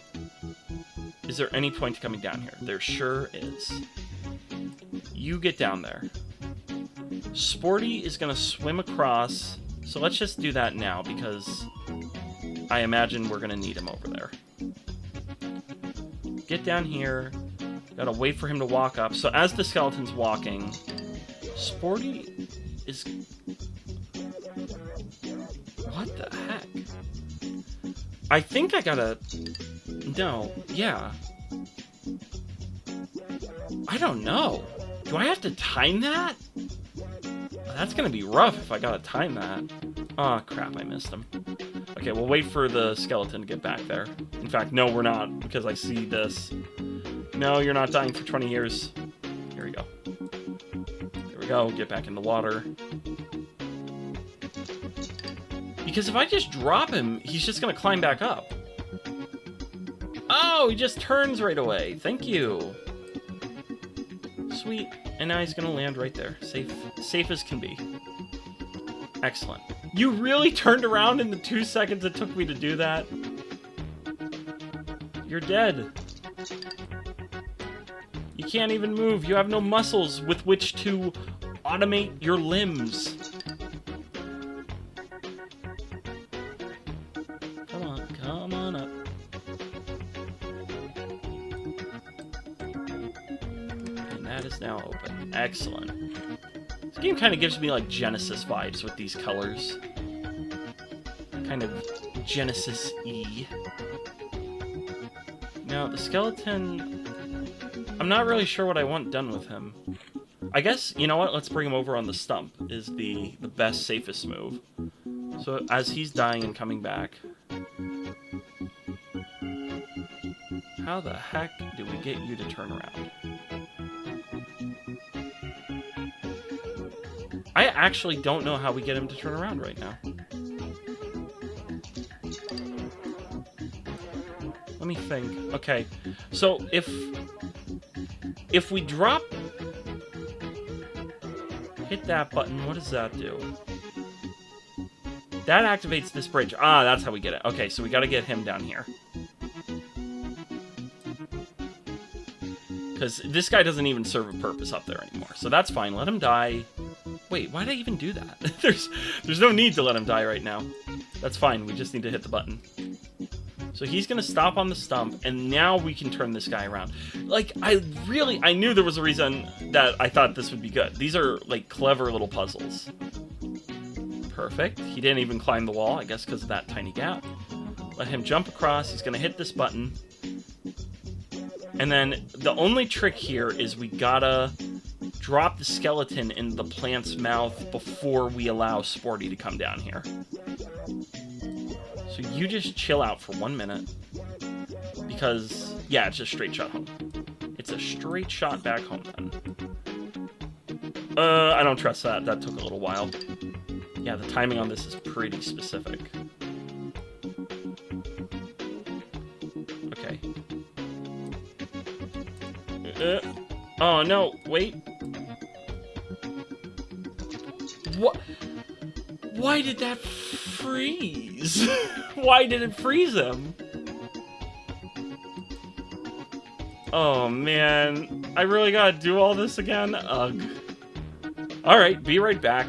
Is there any point to coming down here? There sure is. You get down there. Sporty is going to swim across. So let's just do that now, because I imagine we're going to need him over there. Get down here. Gotta wait for him to walk up. So as the skeleton's walking, Sporty is... What the heck? I think I gotta... No, yeah. I don't know. Do I have to time that? That's gonna be rough if I gotta time that. Oh, crap, I missed him. Okay, we'll wait for the skeleton to get back there. In fact, no, we're not, because I see this. No, you're not dying for 20 years. Here we go. There we go, get back in the water. Because if I just drop him, he's just gonna climb back up. Oh, he just turns right away. Thank you. Sweet. And now he's gonna land right there. Safe as can be. Excellent. You really turned around in the 2 seconds it took me to do that? You're dead. You can't even move. You have no muscles with which to automate your limbs. Come on up. And that is now open. Excellent. He's game kind of gives me like Genesis vibes with these colors. Kind of Genesis-y. Now, the skeleton... I'm not really sure what I want done with him. I guess, you know what? Let's bring him over on the stump, is the best, safest move. So, as he's dying and coming back... How the heck do we get you to turn around? I actually don't know how we get him to turn around right now. Let me think. Okay, so if we drop... Hit that button, what does that do? That activates this bridge. Ah, that's how we get it. Okay, so we gotta get him down here. Because this guy doesn't even serve a purpose up there anymore. So that's fine, let him die. Wait, why did I even do that? There's no need to let him die right now. That's fine, we just need to hit the button. So he's gonna stop on the stump, and now we can turn this guy around. Like, I knew there was a reason that I thought this would be good. These are, like, clever little puzzles. Perfect. He didn't even climb the wall, I guess because of that tiny gap. Let him jump across, he's gonna hit this button. And then the only trick here is we gotta drop the skeleton in the plant's mouth before we allow Sporty to come down here. So you just chill out for 1 minute. Because, yeah, it's a straight shot home. It's a straight shot back home, then. I don't trust that. That took a little while. Yeah, the timing on this is pretty specific. Okay. Oh, no, wait. What? Why did that freeze? Why did it freeze him? Oh, man. I really gotta do all this again? Ugh. Alright, be right back.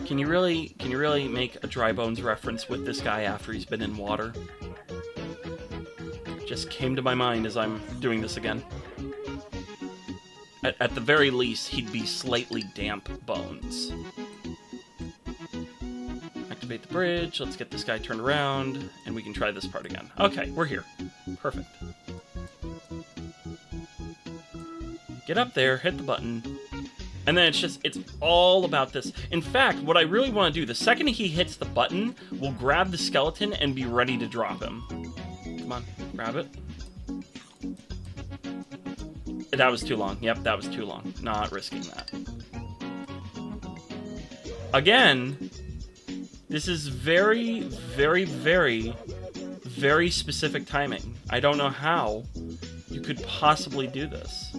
Can you really make a Dry Bones reference with this guy after he's been in water? Just came to my mind as I'm doing this again. At the very least, he'd be slightly damp bones. Activate the bridge, let's get this guy turned around, and we can try this part again. Okay, we're here. Perfect. Get up there, hit the button, and then it's all about this. In fact, what I really want to do, the second he hits the button, we'll grab the skeleton and be ready to drop him. Come on, grab it. That was too long. Yep, that was too long. Not risking that. Again, this is very, very, very, very specific timing. I don't know how you could possibly do this.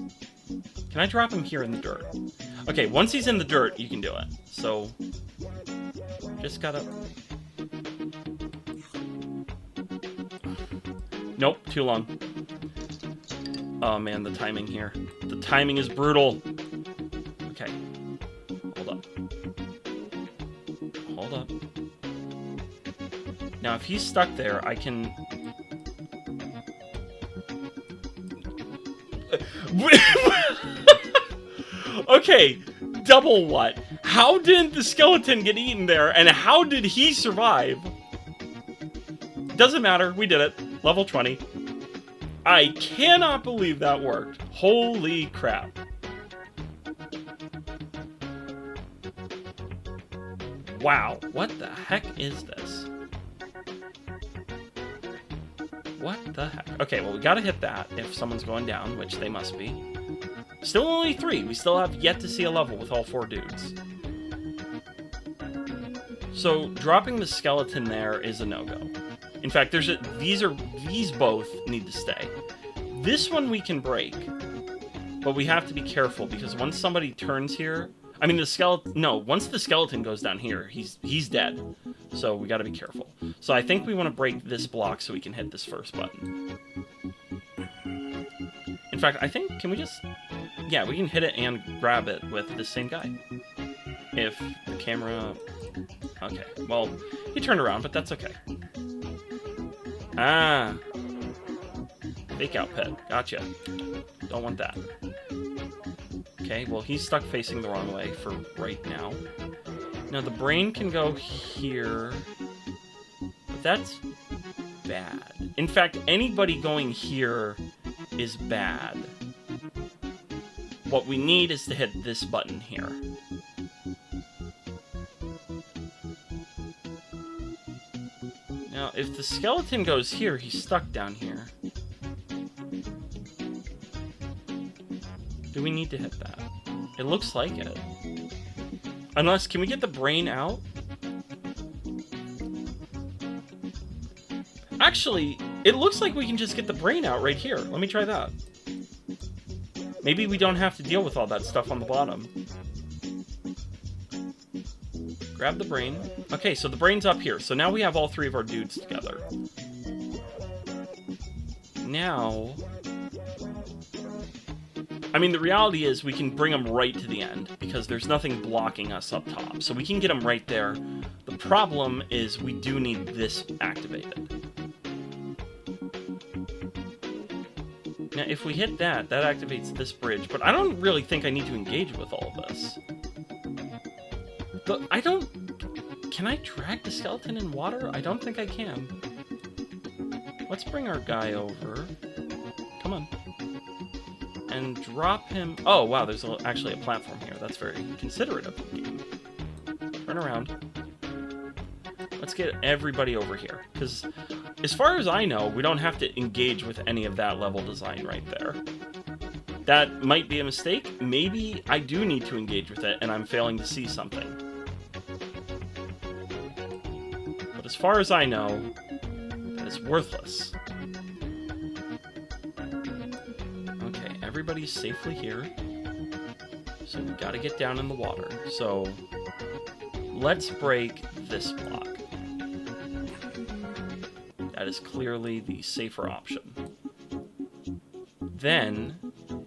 Can I drop him here in the dirt? Okay, once he's in the dirt, you can do it. So, just gotta... Nope, too long. Oh man, the timing here. The timing is brutal. Okay. Hold up. Hold up. Now, if he's stuck there, I can... Okay, double what? How did the skeleton get eaten there, and how did he survive? Doesn't matter, we did it. Level 20. I cannot believe that worked. Holy crap. Wow, what the heck is this? What the heck? Okay, well, we gotta hit that if someone's going down, which they must be. Still only 3. We still have yet to see a level with all 4 dudes. So, dropping the skeleton there is a no-go. In fact, these both need to stay. This one we can break, but we have to be careful because once somebody turns here, I mean once the skeleton goes down here, he's dead. So we got to be careful. So I think we want to break this block so we can hit this first button. In fact, I think we can hit it and grab it with the same guy. If the camera... Okay, well, he turned around, but that's okay. Ah. Fake out pet. Gotcha. Don't want that. Okay, well, he's stuck facing the wrong way for right now. Now, the brain can go here, but that's bad. In fact, anybody going here is bad. What we need is to hit this button here. Now, if the skeleton goes here, he's stuck down here. Do we need to hit that? It looks like it. Unless, can we get the brain out? Actually, it looks like we can just get the brain out right here. Let me try that. Maybe we don't have to deal with all that stuff on the bottom. Grab the brain. Okay, so the brain's up here. So now we have all three of our dudes together. Now... I mean, the reality is we can bring them right to the end, because there's nothing blocking us up top. So we can get them right there. The problem is we do need this activated. Now, if we hit that, that activates this bridge. But I don't really think I need to engage with all of this. I don't... Can I drag the skeleton in water? I don't think I can. Let's bring our guy over. Come on. And drop him... Oh, wow, there's actually a platform here. That's very considerate of the game. Turn around. Let's get everybody over here. Because, as far as I know, we don't have to engage with any of that level design right there. That might be a mistake. Maybe I do need to engage with it, and I'm failing to see something. But as far as I know, that is worthless. Everybody's safely here, so we gotta get down in the water. So let's break this block. That is clearly the safer option. Then,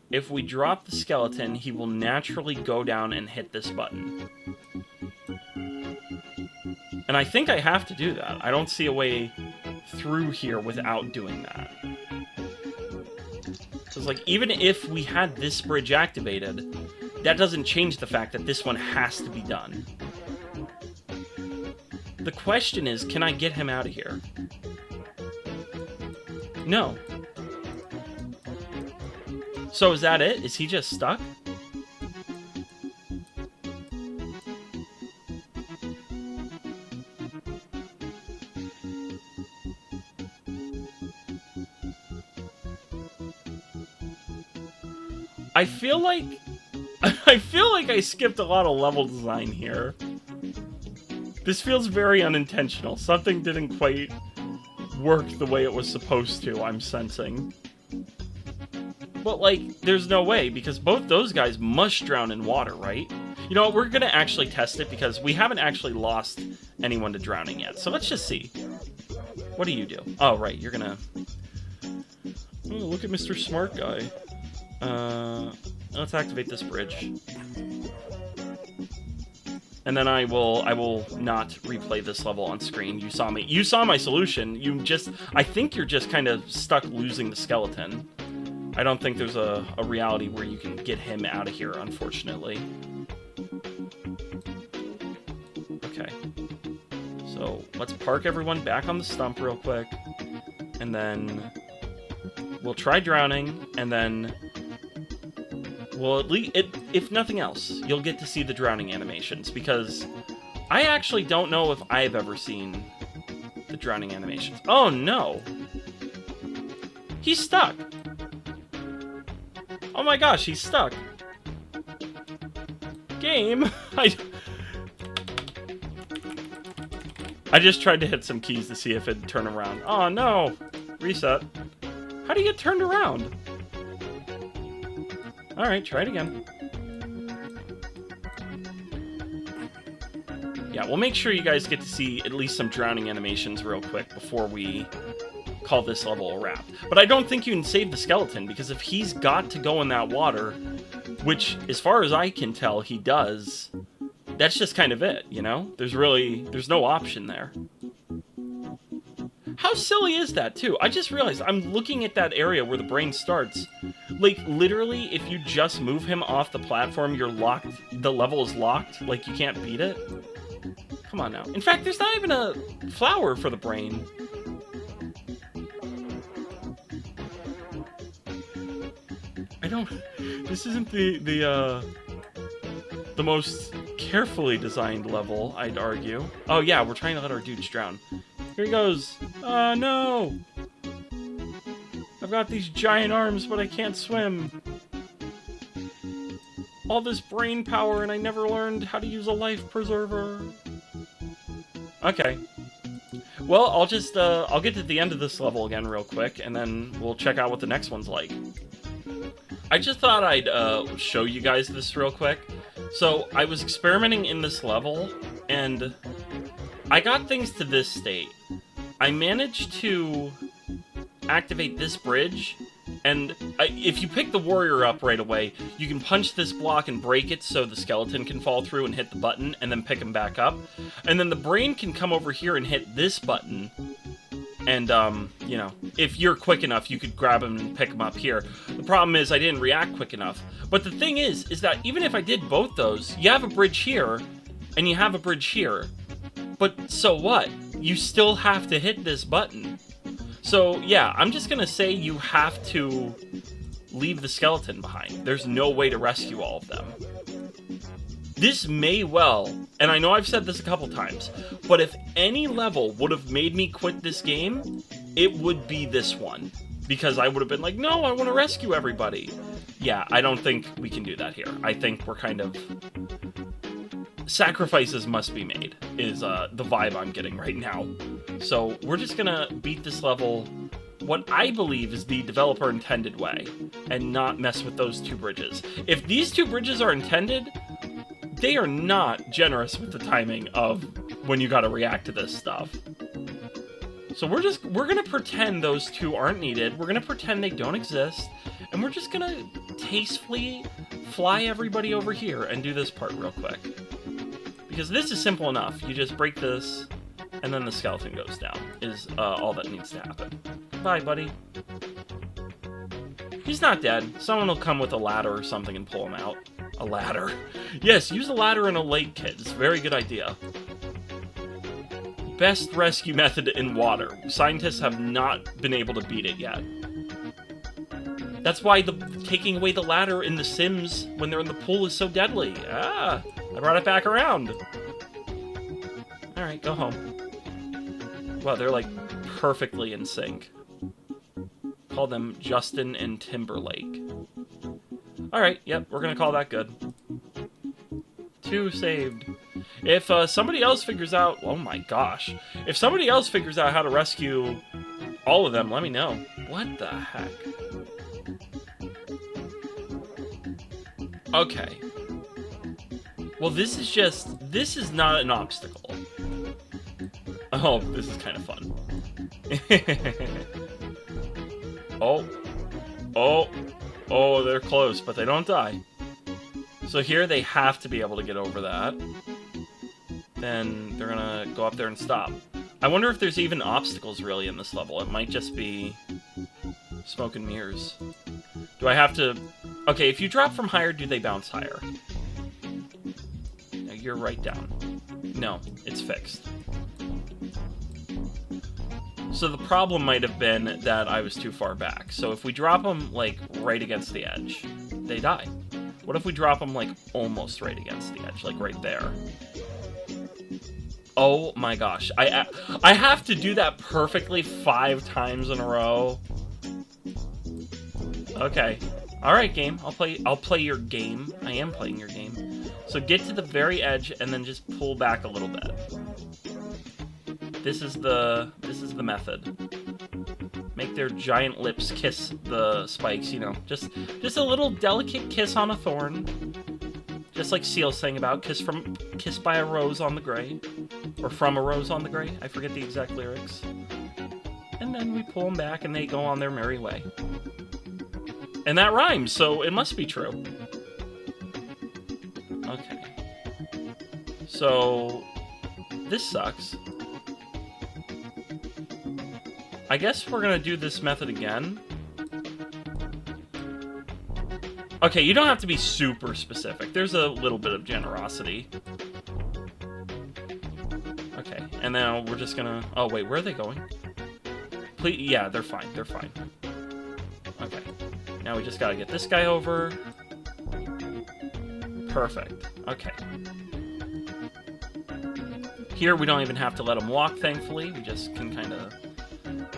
if we drop the skeleton, he will naturally go down and hit this button. And I think I have to do that. I don't see a way through here without doing that. Because, like, even if we had this bridge activated, that doesn't change the fact that this one has to be done. The question is, can I get him out of here? No. So is that it? Is he just stuck? I feel like I skipped a lot of level design here. This feels very unintentional. Something didn't quite work the way it was supposed to, I'm sensing. But, like, there's no way, because both those guys must drown in water, right? You know what, we're gonna actually test it, because we haven't actually lost anyone to drowning yet. So let's just see. What do you do? Oh, right, you're gonna... Oh, look at Mr. Smart Guy. Let's activate this bridge. And then I will not replay this level on screen. You saw me. You saw my solution. I think you're just kind of stuck losing the skeleton. I don't think there's a reality where you can get him out of here, unfortunately. Okay. So, let's park everyone back on the stump real quick. And then we'll try drowning, and then... Well, at least, if nothing else, you'll get to see the drowning animations, because I actually don't know if I've ever seen the drowning animations. Oh, no! He's stuck! Oh my gosh, he's stuck! Game! I just tried to hit some keys to see if it'd turn around. Oh, no! Reset. How do you get turned around? Alright, try it again. Yeah, we'll make sure you guys get to see at least some drowning animations real quick before we call this level a wrap. But I don't think you can save the skeleton, because if he's got to go in that water, which, as far as I can tell, he does, that's just kind of it, you know? There's no option there. How silly is that, too? I just realized I'm looking at that area where the brain starts. Like, literally, if you just move him off the platform, you're locked. The level is locked. Like, you can't beat it. Come on now. In fact, there's not even a flower for the brain. I don't... This isn't the most carefully designed level, I'd argue. Oh, yeah, we're trying to let our dudes drown. Here he goes. Oh, no! I've got these giant arms, but I can't swim. All this brain power, and I never learned how to use a life preserver. Okay. Well, I'll just, I'll get to the end of this level again real quick, and then we'll check out what the next one's like. I just thought I'd, show you guys this real quick. So, I was experimenting in this level, and I got things to this state. I managed to activate this bridge, and if you pick the warrior up right away, you can punch this block and break it so the skeleton can fall through and hit the button, and then pick him back up. And then the brain can come over here and hit this button, and, you know, if you're quick enough, you could grab him and pick him up here. The problem is I didn't react quick enough. But the thing is that even if I did both those, you have a bridge here, and you have a bridge here. But so what? You still have to hit this button. So, yeah, I'm just gonna say you have to leave the skeleton behind. There's no way to rescue all of them. This may well, and I know I've said this a couple times, but if any level would have made me quit this game, it would be this one. Because I would have been like, no, I want to rescue everybody. Yeah, I don't think we can do that here. I think we're kind of... Sacrifices must be made, is the vibe I'm getting right now. So we're just gonna beat this level what I believe is the developer intended way, and not mess with those two bridges. If these two bridges are intended, they are not generous with the timing of when you gotta react to this stuff. So we're gonna pretend those two aren't needed, we're gonna pretend they don't exist, and we're just gonna tastefully fly everybody over here and do this part real quick. Because this is simple enough. You just break this, and then the skeleton goes down, is all that needs to happen. Bye, buddy. He's not dead. Someone will come with a ladder or something and pull him out. A ladder. Yes, use a ladder in a lake, kids. Very good idea. Best rescue method in water. Scientists have not been able to beat it yet. That's why taking away the ladder in The Sims when they're in the pool is so deadly. Ah, I brought it back around. Alright, go home. Wow, they're like perfectly in sync. Call them Justin and Timberlake. Alright, yep, we're gonna call that good. 2 saved. If somebody else figures out... Oh my gosh. If somebody else figures out how to rescue all of them, let me know. What the heck? Okay. Well, this is not an obstacle. Oh, this is kind of fun. Oh, they're close, but they don't die. So here they have to be able to get over that. Then they're gonna go up there and stop. I wonder if there's even obstacles really in this level. It might just be smoke and mirrors. Do I have to... Okay, if you drop from higher, do they bounce higher? No, you're right down. No, it's fixed. So the problem might have been that I was too far back. So if we drop them, like, right against the edge, they die. What if we drop them, like, almost right against the edge? Like, right there. Oh my gosh. I have to do that perfectly 5 times in a row. Okay. Alright, game. I'll play your game. I am playing your game. So get to the very edge and then just pull back a little bit. This is the method. Make their giant lips kiss the spikes, you know. Just a little delicate kiss on a thorn. Just like Seal sang about, kiss by a rose on the gray. Or from a rose on the gray. I forget the exact lyrics. And then we pull them back and they go on their merry way. And that rhymes, so it must be true. Okay. So, this sucks. I guess we're gonna do this method again. Okay, you don't have to be super specific. There's a little bit of generosity. Okay, and now we're just gonna... Oh, wait, where are they going? Please, yeah, they're fine. They're fine. Okay. Now we just gotta get this guy over. Perfect. Okay. Here, we don't even have to let them walk, thankfully. We just can kind of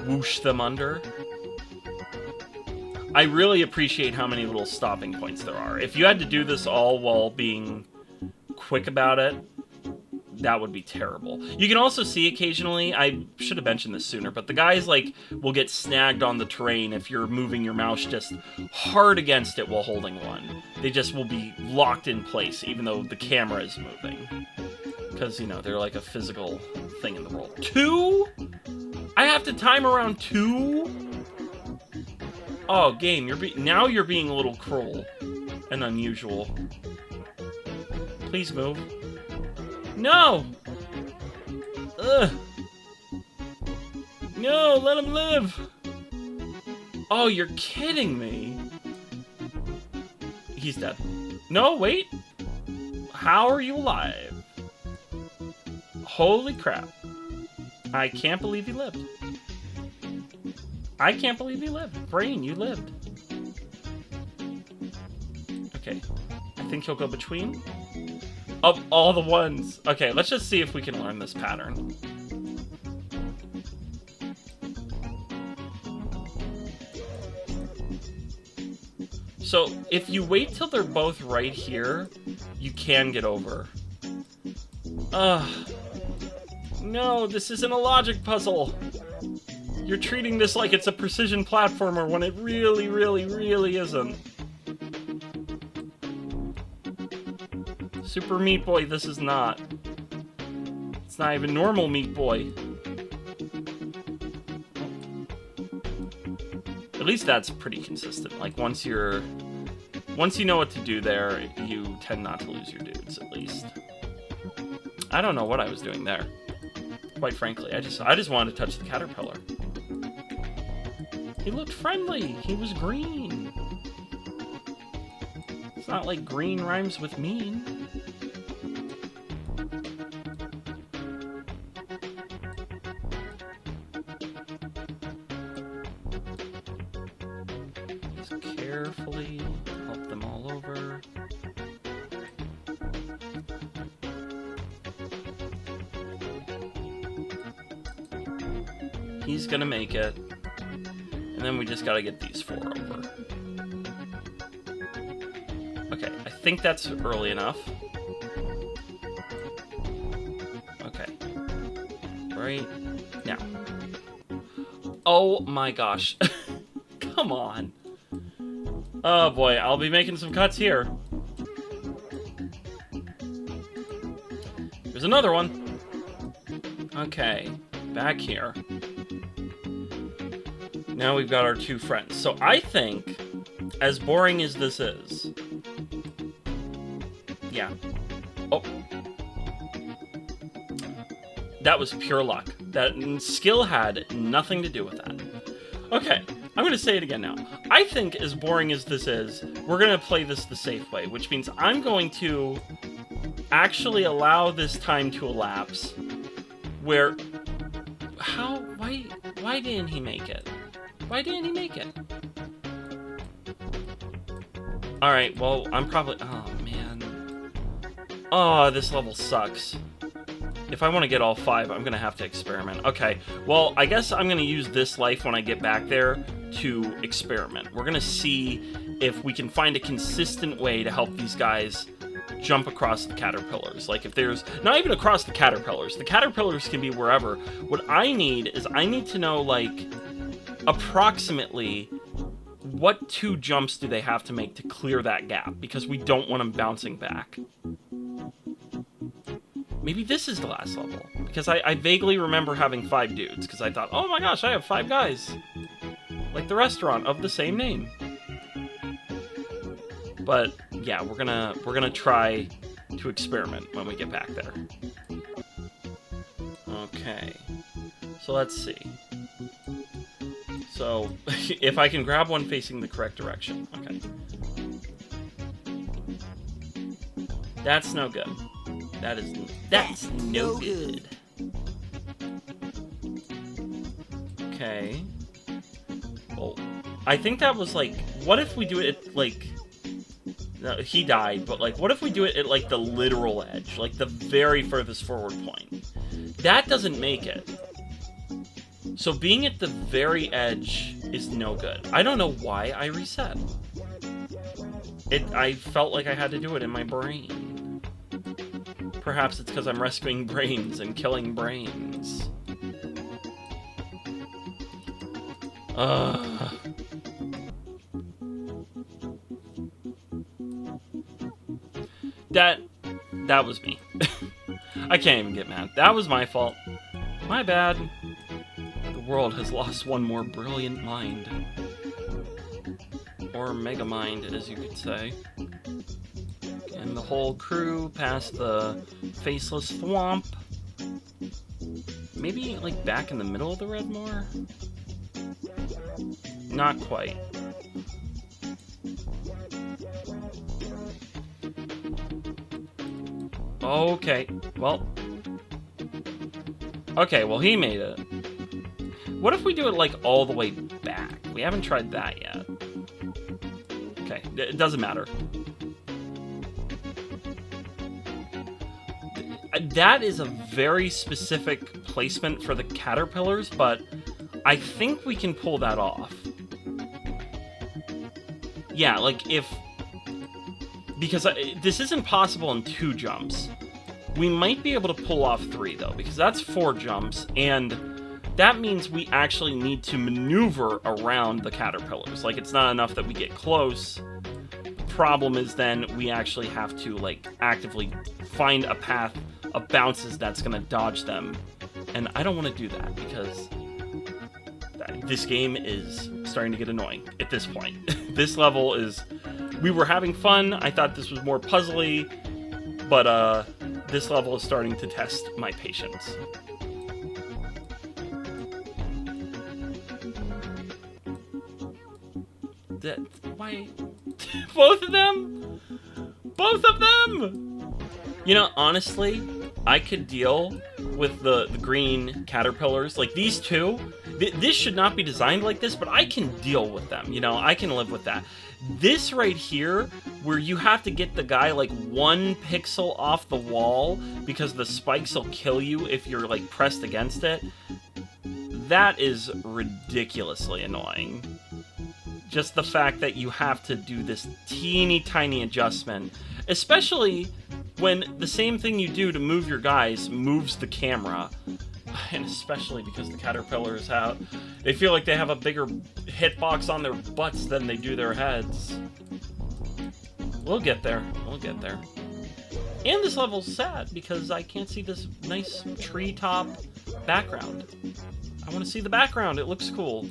whoosh them under. I really appreciate how many little stopping points there are. If you had to do this all while being quick about it, that would be terrible. You can also see occasionally, I should have mentioned this sooner, but the guys, like, will get snagged on the terrain if you're moving your mouse just hard against it while holding one. They just will be locked in place, even though the camera is moving. Because, you know, they're like a physical thing in the world. 2? I have to time around 2? Oh, game, now you're being a little cruel and unusual. Please move. No! Ugh. No, let him live! Oh, you're kidding me. He's dead. No, wait. How are you alive? Holy crap. I can't believe he lived. I can't believe he lived. Brain, you lived. Okay. I think he'll go between. Of all the ones. Okay, let's just see if we can learn this pattern. So, if you wait till they're both right here, you can get over. Ugh. No, this isn't a logic puzzle. You're treating this like it's a precision platformer when it really, really, really isn't. Super Meat Boy, this is not. It's not even normal Meat Boy. At least that's pretty consistent. Like, once you know what to do there, you tend not to lose your dudes, at least. I don't know what I was doing there. Quite frankly, I just wanted to touch the caterpillar. He looked friendly. He was green. It's not like green rhymes with mean. Just carefully help them all over. He's gonna make it. And then we just gotta get these 4 over. Okay, I think that's early enough. Okay. Right now. Oh my gosh. Come on. Oh boy, I'll be making some cuts here. There's another one. Okay, back here. Now we've got our 2 friends. So I think, as boring as this is... Yeah. Oh. That was pure luck. That skill had nothing to do with that. Okay, I'm going to say it again now. I think, as boring as this is, we're going to play this the safe way, which means I'm going to actually allow this time to elapse where... Why didn't he make it? Why didn't he make it? Alright, well, I'm probably... Oh, man. Oh, this level sucks. If I want to get all 5, I'm going to have to experiment. Okay, well, I guess I'm going to use this life when I get back there to experiment. We're going to see if we can find a consistent way to help these guys jump across the caterpillars. Like, if there's... Not even across the caterpillars. The caterpillars can be wherever. What I need is I need to know, like... approximately what 2 jumps do they have to make to clear that gap, because we don't want them bouncing back. Maybe this is the last level, because I vaguely remember having 5 dudes, because I thought, oh my gosh, I have 5 guys, like the restaurant of the same name. But yeah, we're gonna try to experiment when we get back there. Okay, so let's see. So, if I can grab one facing the correct direction. Okay. That's no good. That's no good. Okay. Well, I think that was like, what if we do it at, like, no, he died, but like, what if we do it at like the literal edge, like the very furthest forward point? That doesn't make it. So being at the very edge is no good. I don't know why I reset. I felt like I had to do it in my brain. Perhaps it's because I'm rescuing brains and killing brains. That was me. I can't even get mad. That was my fault. My bad. The world has lost one more brilliant mind. Or mega mind, as you could say. And the whole crew past the faceless swamp. Maybe, like, back in the middle of the red more? Not quite. Okay, well... Okay, well, he made it. What if we do it, like, all the way back? We haven't tried that yet. Okay, it doesn't matter. That is a very specific placement for the caterpillars, but I think we can pull that off. Yeah, like, if... Because this isn't possible in 2 jumps. We might be able to pull off 3, though, because that's 4 jumps, and that means we actually need to maneuver around the caterpillars. Like, it's not enough that we get close. The problem is then we actually have to, like, actively find a path of bounces that's going to dodge them. And I don't want to do that, because this game is starting to get annoying at this point. This level is... We were having fun. I thought this was more puzzly, but this level is starting to test my patience. Why? Both of them? Both of them! You know, honestly, I could deal with the green caterpillars. Like, these two, this should not be designed like this, but I can deal with them. You know, I can live with that. This right here, where you have to get the guy like 1 pixel off the wall because the spikes will kill you if you're like pressed against it, that is ridiculously annoying. Just the fact that you have to do this teeny tiny adjustment, especially when the same thing you do to move your guys moves the camera. And especially because the caterpillars they feel like they have a bigger hitbox on their butts than they do their heads. We'll get there. We'll get there. And this level's sad because I can't see this nice treetop background. I want to see the background. It looks cool.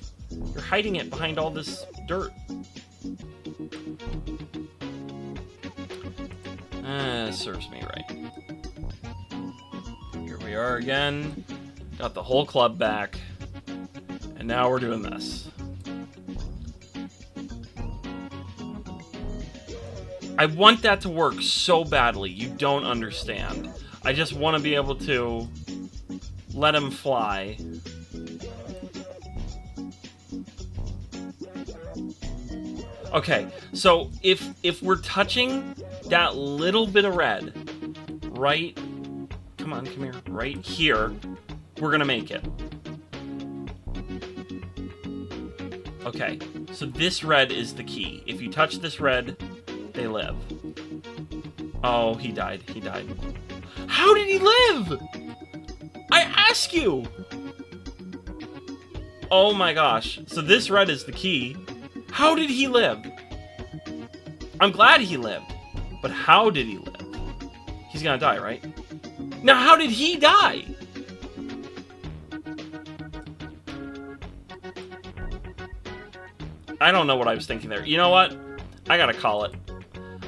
You're hiding it behind all this dirt. Serves me right. Here we are again. Got the whole club back. And now we're doing this. I want that to work so badly. You don't understand. I just want to be able to let him fly. Okay, so if we're touching that little bit of red, right? Come on, come here. Right here, we're gonna make it. Okay, so this red is the key. If you touch this red, they live. Oh, he died. He died. How did he live? I ask you! Oh my gosh. So this red is the key. How did he live? I'm glad he lived. But how did he live? He's gonna die, right? Now, how did he die? I don't know what I was thinking there. You know what? I gotta call it.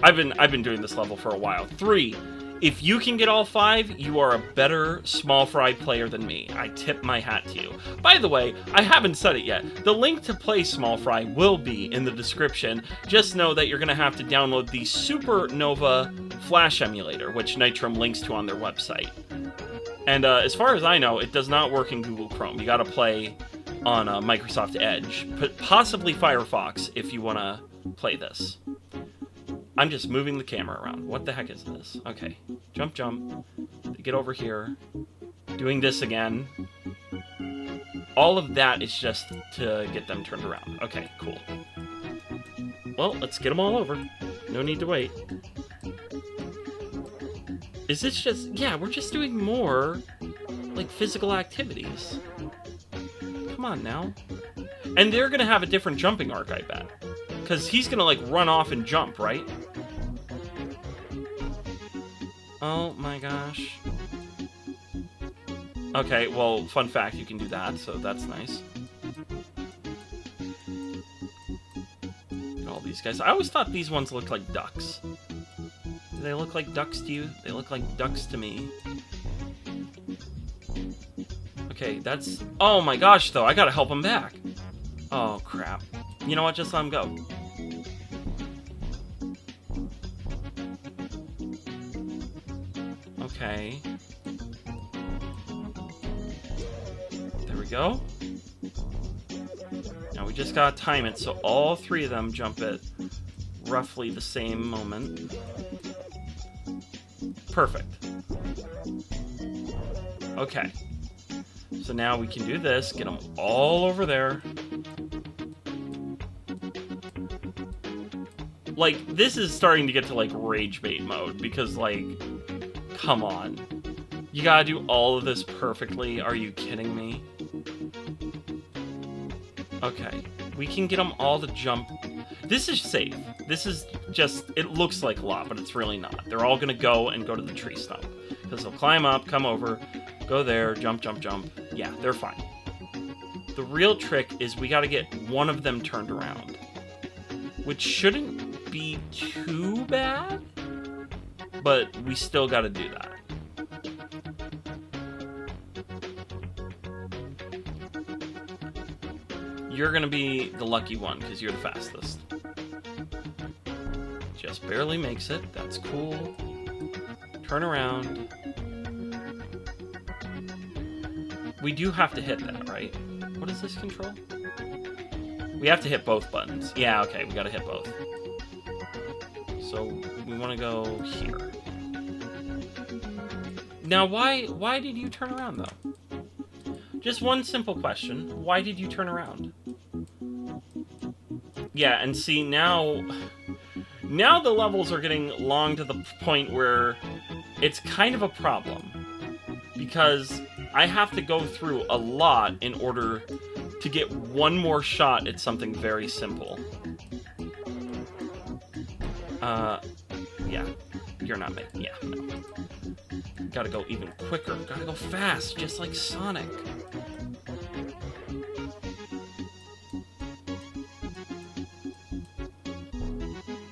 I've been doing this level for a while. 3. If you can get all 5, you are a better small fry player than me. I tip my hat to you. By the way, I haven't said it yet. The link to play small fry will be in the description. Just know that you're going to have to download the Supernova Flash emulator, which Nitrome links to on their website. And as far as I know, it does not work in Google Chrome. You got to play on Microsoft Edge, possibly Firefox if you want to play this. I'm just moving the camera around. What the heck is this? Okay. Jump, jump. Get over here. Doing this again. All of that is just to get them turned around. Okay, cool. Well, let's get them all over. No need to wait. Is this just... Yeah, we're just doing more, like, physical activities. Come on now. And they're gonna have a different jumping arc, I bet. Because he's gonna, like, run off and jump, right? Oh my gosh. Okay, well, fun fact, you can do that, so that's nice. All these guys. I always thought these ones looked like ducks. Do they look like ducks to you? They look like ducks to me. Okay, that's... Oh my gosh, though, I gotta help him back. Oh, crap. You know what? Just let him go. Okay. There we go. Now we just gotta time it so all 3 of them jump at roughly the same moment. Perfect. Okay. So now we can do this, get them all over there. Like, this is starting to get to, like, rage bait mode, because, like, come on. You gotta do all of this perfectly? Are you kidding me? Okay. We can get them all to jump. This is safe. This is just... It looks like a lot, but it's really not. They're all gonna go and go to the tree stump. Because they'll climb up, come over, go there, jump, jump, jump. Yeah, they're fine. The real trick is we gotta get one of them turned around. Which shouldn't be too bad, but we still gotta do that. You're gonna be the lucky one, because you're the fastest. Just barely makes it. That's cool. Turn around. We do have to hit that, right? What does this control? We have to hit both buttons. Yeah, okay, we gotta hit both. So, we want to go here. Now, why did you turn around, though? Just one simple question. Why did you turn around? Yeah, and see, now the levels are getting long to the point where it's kind of a problem. Because I have to go through a lot in order to get one more shot at something very simple. Yeah. You're not making... Yeah, no. Gotta go even quicker. Gotta go fast, just like Sonic.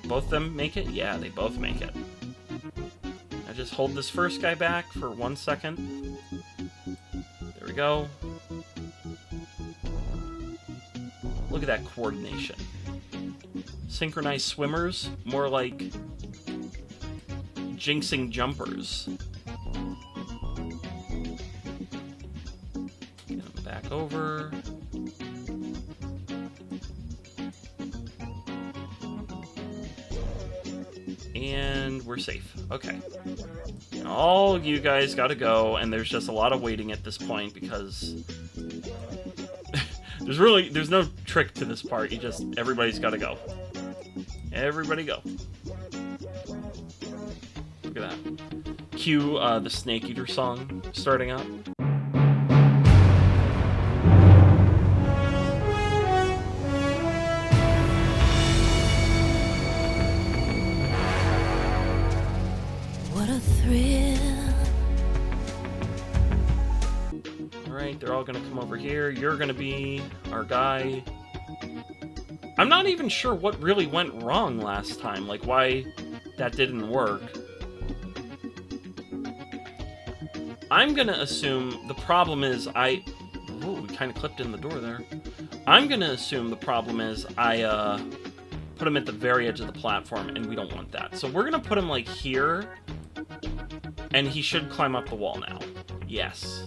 Both of them make it? Yeah, they both make it. I just hold this first guy back for 1 second. There we go. Look at that coordination. Synchronized swimmers, more like jinxing jumpers. Get them back over. And we're safe. Okay. And all you guys gotta go, and there's just a lot of waiting at this point because there's no trick to this part. Everybody's gotta go. Everybody go. Look at that. Cue the Snake Eater song starting up. What a thrill. Alright, they're all gonna come over here. You're gonna be our guy. I'm not even sure what really went wrong last time, like why that didn't work. I'm gonna assume the problem is Ooh, we kind of clipped in the door there. I'm gonna assume the problem is I put him at the very edge of the platform, and we don't want that. So we're gonna put him like here, and he should climb up the wall now. Yes.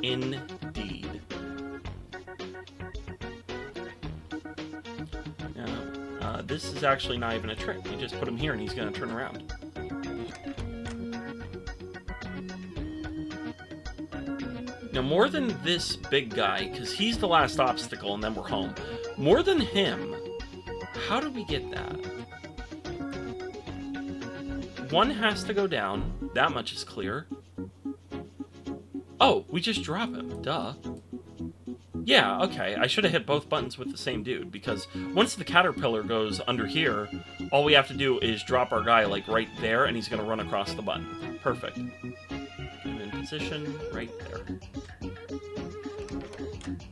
Indeed. Now, this is actually not even a trick. You just put him here, and he's gonna turn around. Now, more than this big guy, because he's the last obstacle, and then we're home. More than him, how do we get that? One has to go down. That much is clear. Oh, we just drop him. Duh. Yeah, okay. I should have hit both buttons with the same dude, because once the caterpillar goes under here, all we have to do is drop our guy, like, right there, and he's going to run across the button. Perfect. Get him in position right there.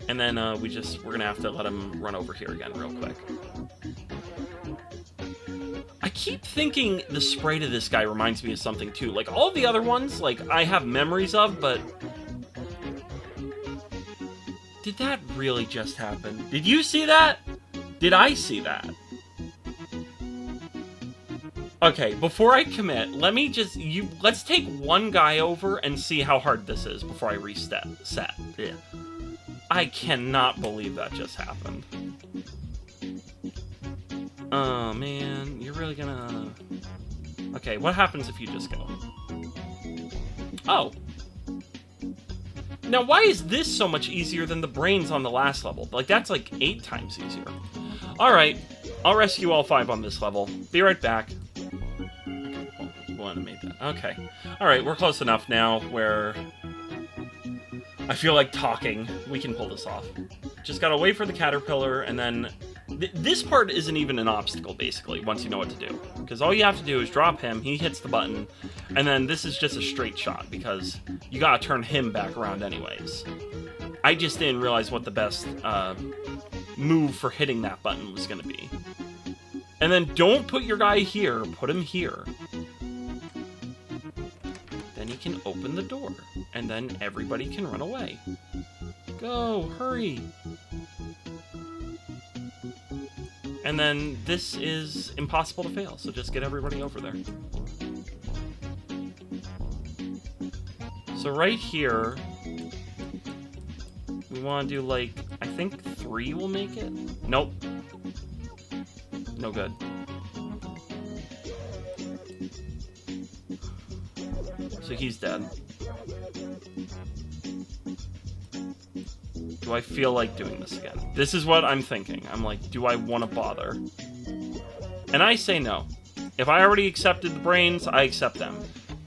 And then we're going to have to let him run over here again real quick. I keep thinking the sprite of this guy reminds me of something too. Like, all the other ones, like, I have memories of, but... Did that really just happen? Did you see that? Did I see that? Okay, before I commit, let me just... Let's take one guy over and see how hard this is before I reset. Yeah. I cannot believe that just happened. Oh, man. You're really gonna... Okay, what happens if you just go? Oh. Now, why is this so much easier than the brains on the last level? Like, that's like 8 times easier. Alright, I'll rescue all 5 on this level. Be right back. Okay, we'll animate that. Okay. Alright, we're close enough now where... I feel like talking. We can pull this off. Just gotta wait for the caterpillar, and then... This part isn't even an obstacle, basically, once you know what to do. Because all you have to do is drop him, he hits the button, and then this is just a straight shot, because you gotta turn him back around anyways. I just didn't realize what the best move for hitting that button was gonna be. And then don't put your guy here, put him here. Then he can open the door, and then everybody can run away. Go, hurry! And then this is impossible to fail, so just get everybody over there. So right here, we want to do like, I think 3 will make it? Nope. No good. So he's dead. Do I feel like doing this again? This is what I'm thinking. I'm like, do I want to bother? And I say no. If I already accepted the brains, I accept them.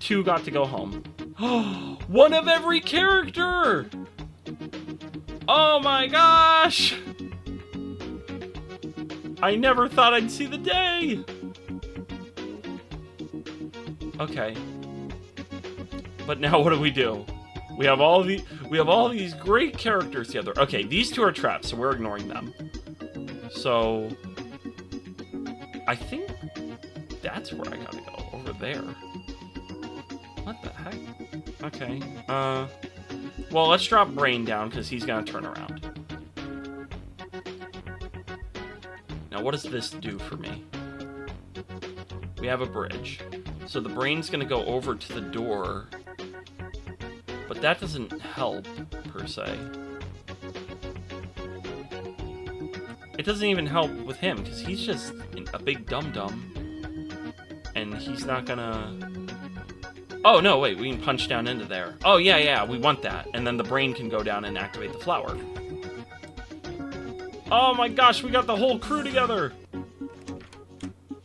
2 got to go home. Oh, 1 of every character! Oh my gosh! I never thought I'd see the day! Okay. But now what do? We have all these great characters together. Okay, these 2 are trapped, so we're ignoring them. So I think that's where I gotta go. Over there. What the heck? Okay. Well, let's drop Brain down because he's gonna turn around. Now, what does this do for me? We have a bridge. So the Brain's gonna go over to the door. But that doesn't help, per se. It doesn't even help with him, because he's just a big dum-dum. And he's not gonna... Oh, no, wait, we can punch down into there. Oh, yeah, we want that. And then the Brain can go down and activate the flower. Oh my gosh, we got the whole crew together!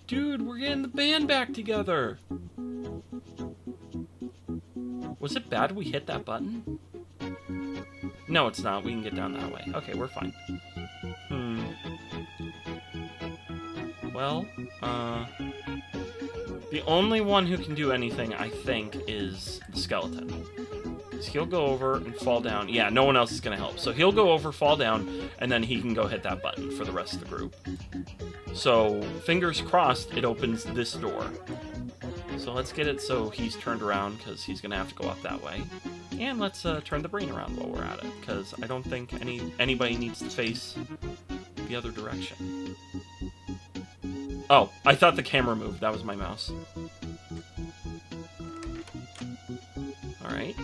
Dude, we're getting the band back together! Was it bad we hit that button? No, it's not. We can get down that way. Okay, we're fine. Well, the only one who can do anything, I think, is the skeleton. Because he'll go over and fall down. Yeah, no one else is going to help. So he'll go over, fall down, and then he can go hit that button for the rest of the group. So, fingers crossed, it opens this door. So let's get it so he's turned around, because he's going to have to go up that way. And let's turn the brain around while we're at it, because I don't think anybody needs to face the other direction. Oh, I thought the camera moved. That was my mouse. Alright.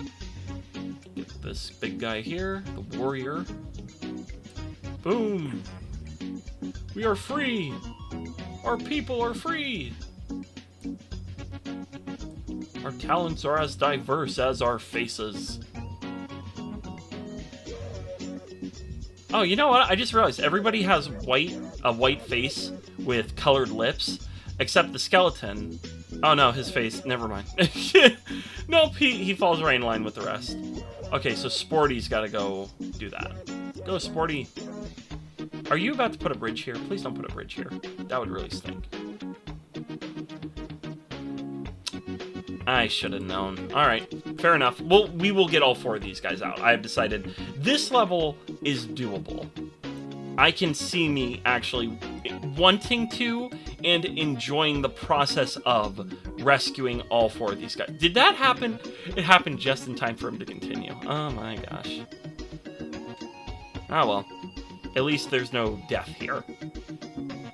Get this big guy here, the warrior. Boom! We are free! Our people are free! Our talents are as diverse as our faces. Oh, you know what? I just realized everybody has a white face with colored lips, except the skeleton. Oh no, his face. Never mind. Nope, he falls right in line with the rest. Okay, so Sporty's got to go do that. Go, Sporty. Are you about to put a bridge here? Please don't put a bridge here. That would really stink. I should have known. Alright, fair enough. We will get all 4 of these guys out. I have decided this level is doable. I can see me actually wanting to and enjoying the process of rescuing all 4 of these guys. Did that happen? It happened just in time for him to continue. Oh my gosh. Ah well. At least there's no death here.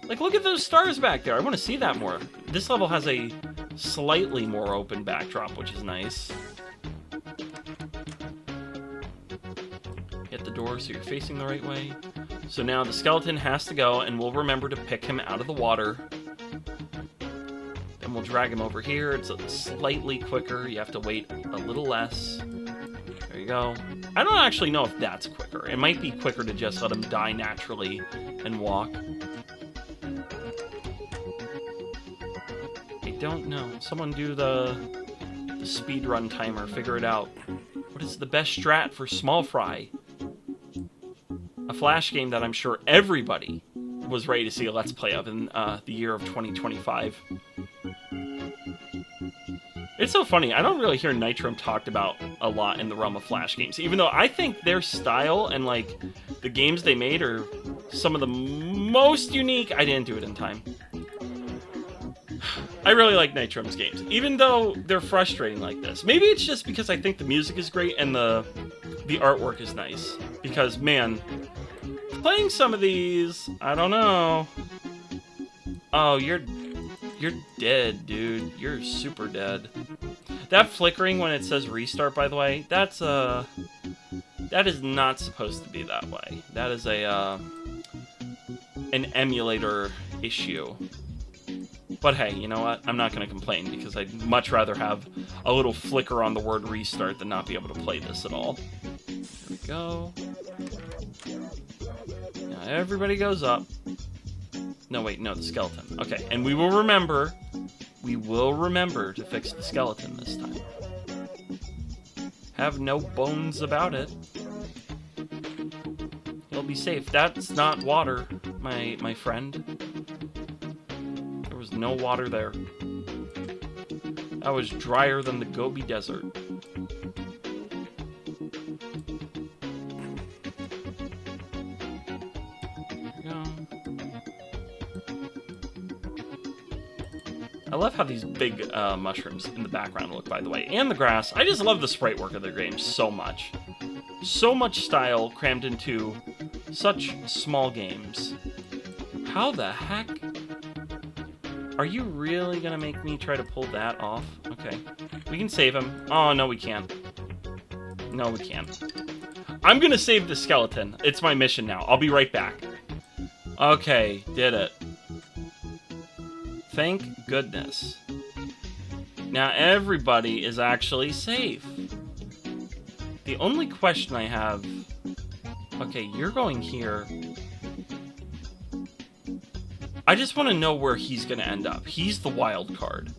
Like, look at those stars back there. I want to see that more. This level has a slightly more open backdrop, which is nice. Hit the door so you're facing the right way. So now the skeleton has to go, and we'll remember to pick him out of the water. Then we'll drag him over here. It's slightly quicker. You have to wait a little less. There you go. I don't actually know if that's quicker. It might be quicker to just let him die naturally and walk. I don't know. Someone do the speedrun timer. Figure it out. What is the best strat for Small Fry? A Flash game that I'm sure everybody was ready to see a Let's Play of in the year of 2025. It's so funny. I don't really hear Nitrome talked about a lot in the realm of Flash games, even though I think their style and, like, the games they made are some of the most unique. I didn't do it in time. I really like Nitrome's games, even though they're frustrating like this. Maybe it's just because I think the music is great and the artwork is nice. Because, man, playing some of these, I don't know. Oh, you're dead, dude. You're super dead. That flickering when it says restart, by the way, that is not supposed to be that way. That is an emulator issue. But hey, you know what? I'm not going to complain because I'd much rather have a little flicker on the word restart than not be able to play this at all. Here we go. Now everybody goes up. No, wait, no, the skeleton. Okay, and we will remember to fix the skeleton this time. Have no bones about it. You'll be safe. That's not water, my friend. There was no water there. That was drier than the Gobi Desert. I love how these big mushrooms in the background look, by the way, and the grass. I just love the sprite work of their game so much. So much style crammed into such small games. How the heck? Are you really gonna make me try to pull that off? Okay. We can save him. Oh, no, we can't. No, we can't. I'm gonna save the skeleton. It's my mission now. I'll be right back. Okay, did it. Thank goodness. Now everybody is actually safe. The only question I have... Okay, you're going here. I just want to know where he's going to end up. He's the wild card.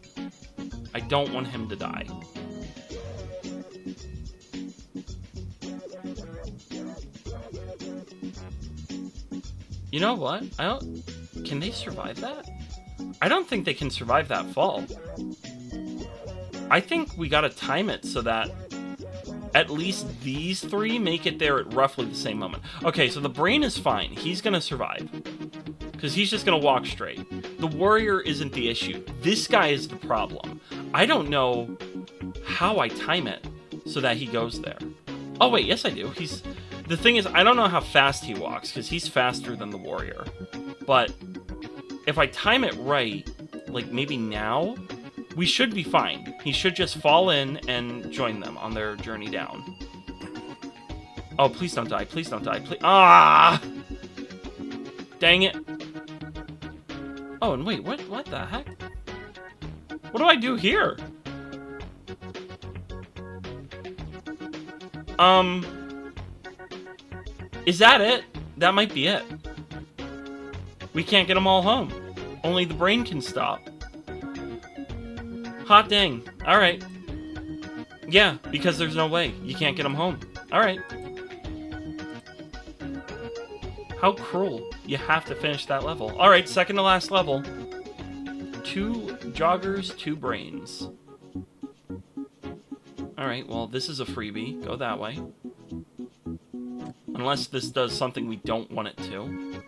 I don't want him to die. You know what? Can they survive that? I don't think they can survive that fall. I think we gotta time it so that at least these 3 make it there at roughly the same moment. Okay, so the brain is fine. He's gonna survive. Because he's just gonna walk straight. The warrior isn't the issue. This guy is the problem. I don't know how I time it so that he goes there. Oh, wait, yes I do. The thing is, I don't know how fast he walks, because he's faster than the warrior. But if I time it right, like maybe now, we should be fine. He should just fall in and join them on their journey down. Oh, please don't die. Please don't die. Please. Ah! Dang it. Oh, and wait, what the heck? What do I do here? Is that it? That might be it. We can't get them all home. Only the brain can stop. Hot dang. Alright. Yeah, because there's no way. You can't get them home. Alright. How cruel. You have to finish that level. Alright, second to last level. 2 joggers, 2 brains. Alright, well, this is a freebie. Go that way. Unless this does something we don't want it to.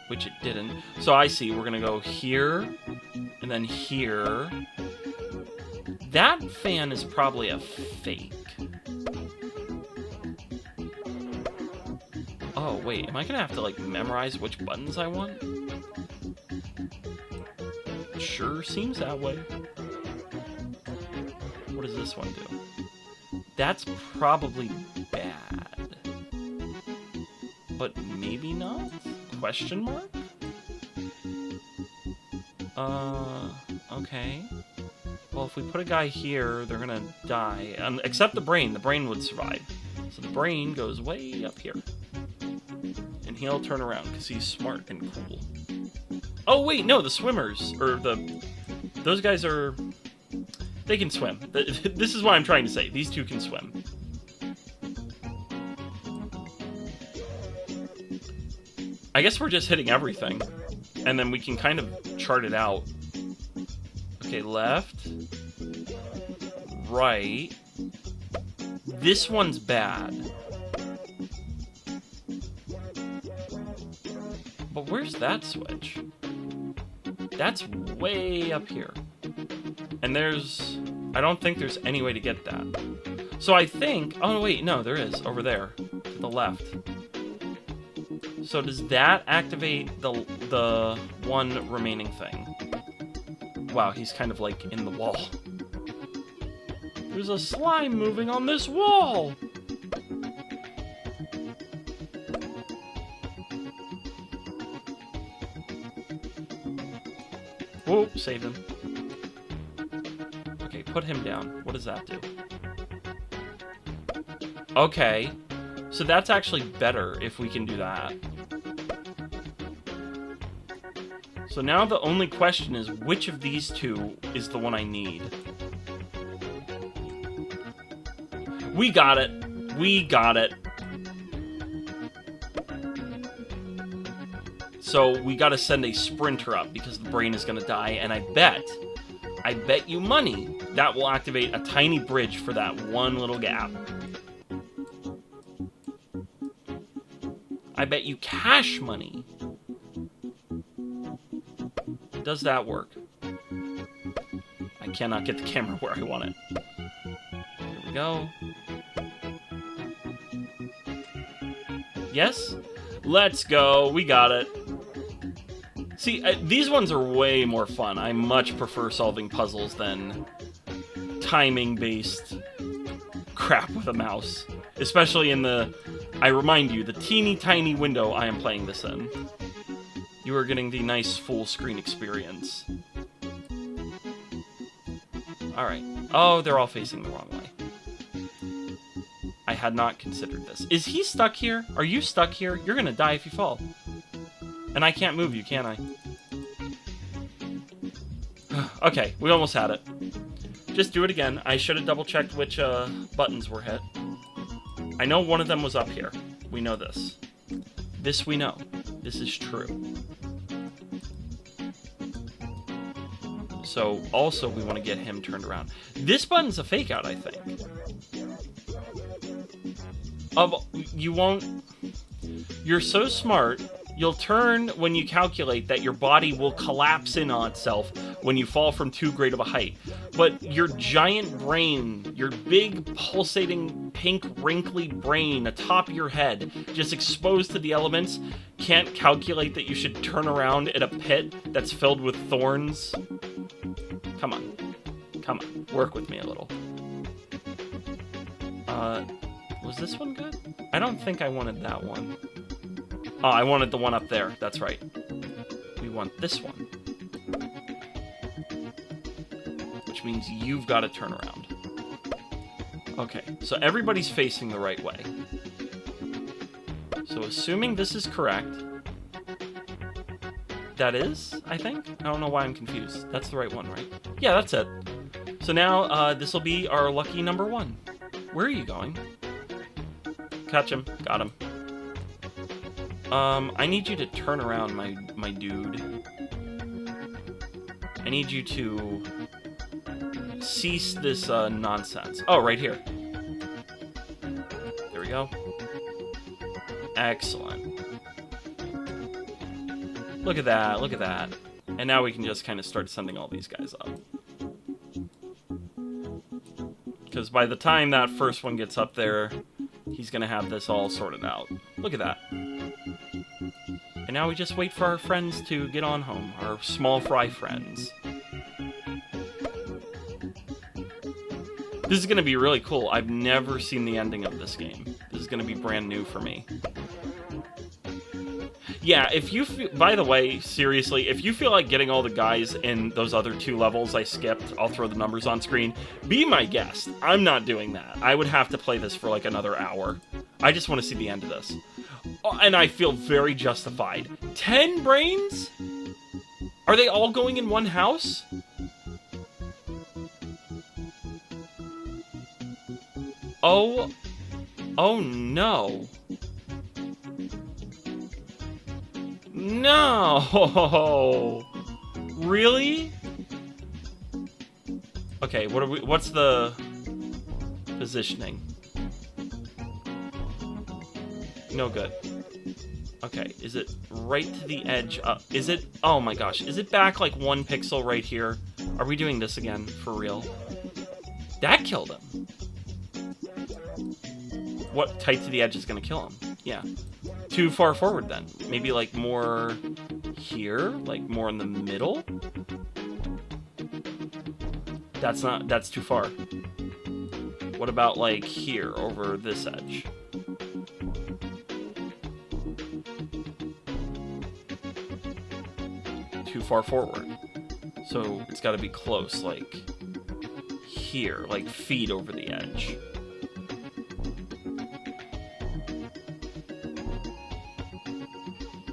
Which it didn't. So I see, we're gonna go here, and then here. That fan is probably a fake. Oh, wait, am I gonna have to, like, memorize which buttons I want? Sure seems that way. What does this one do? That's probably bad. But maybe not? Question mark? Okay. Well, if we put a guy here, they're gonna die. Except the brain. The brain would survive. So the brain goes way up here. And he'll turn around, because he's smart and cool. Oh, wait, no, the swimmers. Those guys are... They can swim. This is what I'm trying to say. These two can swim. I guess we're just hitting everything. And then we can kind of chart it out. Okay, left. Right. This one's bad. But where's that switch? That's way up here. And I don't think there's any way to get that. So I think, oh wait, no, there is, over there, to the left. So does that activate the one remaining thing? Wow, he's kind of like in the wall. There's a slime moving on this wall! Whoop, save him. Okay, put him down. What does that do? Okay. So that's actually better if we can do that. So now the only question is, which of these two is the one I need? We got it. We got it. So we gotta send a sprinter up because the brain is gonna die, and I bet you money that will activate a tiny bridge for that one little gap. I bet you cash money. Does that work? I cannot get the camera where I want it. Here we go. Yes? Let's go. We got it. See, these ones are way more fun. I much prefer solving puzzles than timing-based crap with a mouse. Especially in I remind you, the teeny tiny window I am playing this in. You are getting the nice full screen experience. Alright. Oh, they're all facing the wrong way. I had not considered this. Is he stuck here? Are you stuck here? You're gonna die if you fall. And I can't move you, can I? Okay, we almost had it. Just do it again. I should have double-checked which buttons were hit. I know one of them was up here. We know this. This we know. This is true. So, also, we want to get him turned around. This button's a fake-out, I think. You won't... You're so smart, You'll turn when you calculate that your body will collapse in on itself when you fall from too great of a height. But your giant brain, your big pulsating pink wrinkly brain atop your head, just exposed to the elements, can't calculate that you should turn around in a pit that's filled with thorns. Come on. Come on. Work with me a little. Was this one good? I don't think I wanted that one. Oh, I wanted the one up there. That's right. We want this one. Which means you've got to turn around. Okay, so everybody's facing the right way. So assuming this is correct... That is, I think? I don't know why I'm confused. That's the right one, right? Yeah, that's it. So now, this will be our lucky number 1. Where are you going? Catch him. Got him. I need you to turn around, my dude. I need you to cease this nonsense. Oh, right here. There we go. Excellent. Look at that, look at that. And now we can just kind of start sending all these guys up. Because by the time that first one gets up there, he's going to have this all sorted out. Look at that. And now we just wait for our friends to get on home. Our small fry friends. This is going to be really cool. I've never seen the ending of this game. This is going to be brand new for me. Yeah, if you feel, by the way, seriously, if you feel like getting all the guys in those other 2 levels I skipped, I'll throw the numbers on screen, be my guest. I'm not doing that. I would have to play this for like another hour. I just want to see the end of this. Oh, and I feel very justified. 10 brains? Are they all going in one house? Oh no. No! Really? Okay, what's the positioning? No good. Okay, is it right to the edge? Is it... Oh my gosh, is it back like 1 pixel right here? Are we doing this again, for real? That killed him. What tight to the edge is gonna kill him? Yeah. Too far forward then. Maybe like more here, like more in the middle. That's too far. What about like here over this edge? Too far forward. So it's got to be close, like here, like feet over the edge.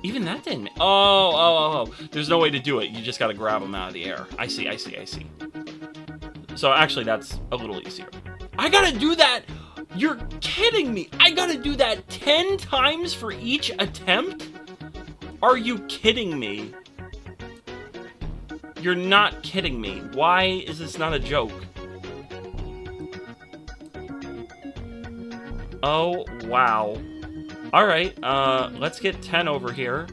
Even that didn't... Oh. There's no way to do it. You just gotta grab them out of the air. I see. So actually, that's a little easier. I gotta do that! You're kidding me! I gotta do that 10 times for each attempt? Are you kidding me? You're not kidding me. Why is this not a joke? Oh, wow. Alright, let's get 10 over here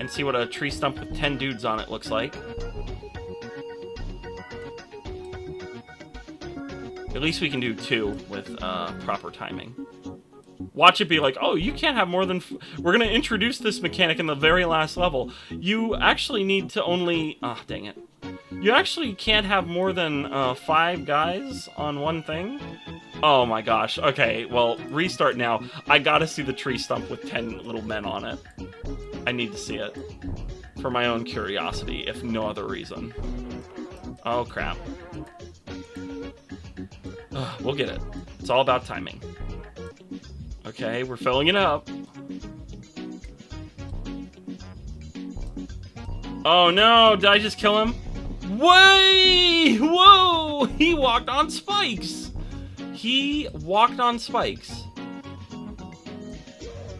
and see what a tree stump with 10 dudes on it looks like. At least we can do 2 with proper timing. Watch it be like, oh, you can't have more than... We're going to introduce this mechanic in the very last level. You actually need to only... Ah, oh, dang it. You actually can't have more than 5 guys on one thing. Oh my gosh. Okay, well, restart now. I gotta see the tree stump with 10 little men on it. I need to see it. For my own curiosity, if no other reason. Oh, crap. We'll get it. It's all about timing. Okay, we're filling it up. Oh no, did I just kill him? Way! Whoa! He walked on spikes! He walked on spikes.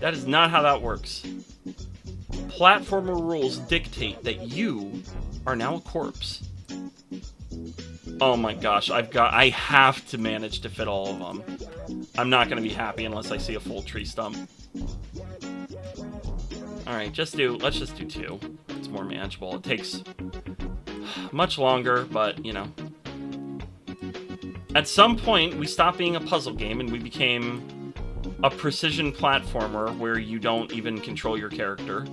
That is not how that works. Platformer rules dictate that you are now a corpse. Oh my gosh, I have to manage to fit all of them. I'm not going to be happy unless I see a full tree stump. Alright, let's just do 2. It's more manageable. It takes much longer, but, you know. At some point, we stopped being a puzzle game and we became a precision platformer where you don't even control your character.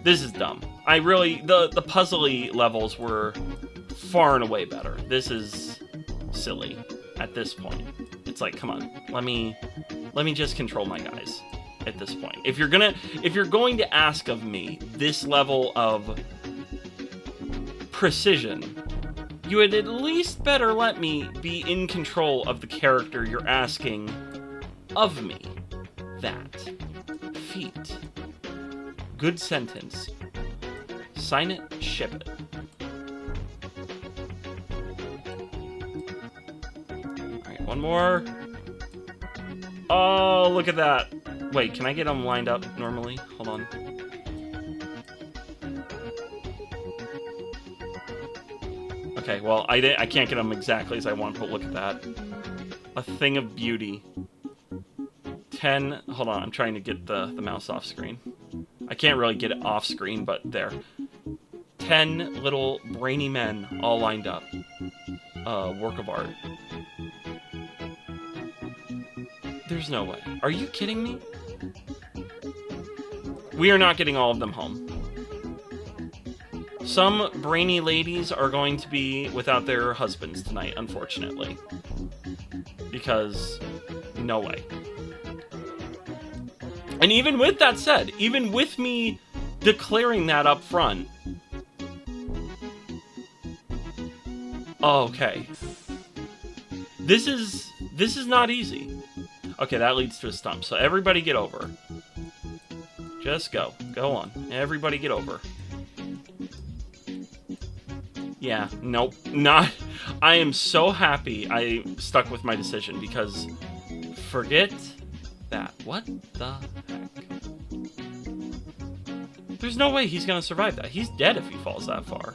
This is dumb. The puzzly levels were far and away better. This is silly at this point. It's like, come on, let me just control my guys at this point. If you're going to ask of me this level of precision, you would at least better let me be in control of the character you're asking of me. That. Feet. Good sentence. Sign it, ship it. Alright, one more. Oh, look at that. Wait, can I get them lined up normally? Hold on. Okay, well, I can't get them exactly as I want, but look at that. A thing of beauty. 10... Hold on, I'm trying to get the mouse off screen. I can't really get it off screen, but there. 10 little brainy men all lined up. Work of art. There's no way. Are you kidding me? We are not getting all of them home. Some brainy ladies are going to be without their husbands tonight, unfortunately. Because, no way. And even with that said, even with me declaring that up front... Okay. This is not easy. Okay, that leads to a stump. So everybody get over. Just go. Go on. Everybody get over. Yeah, nope. Not... I am so happy I stuck with my decision, because... Forget that. What the heck? There's no way he's gonna survive that. He's dead if he falls that far.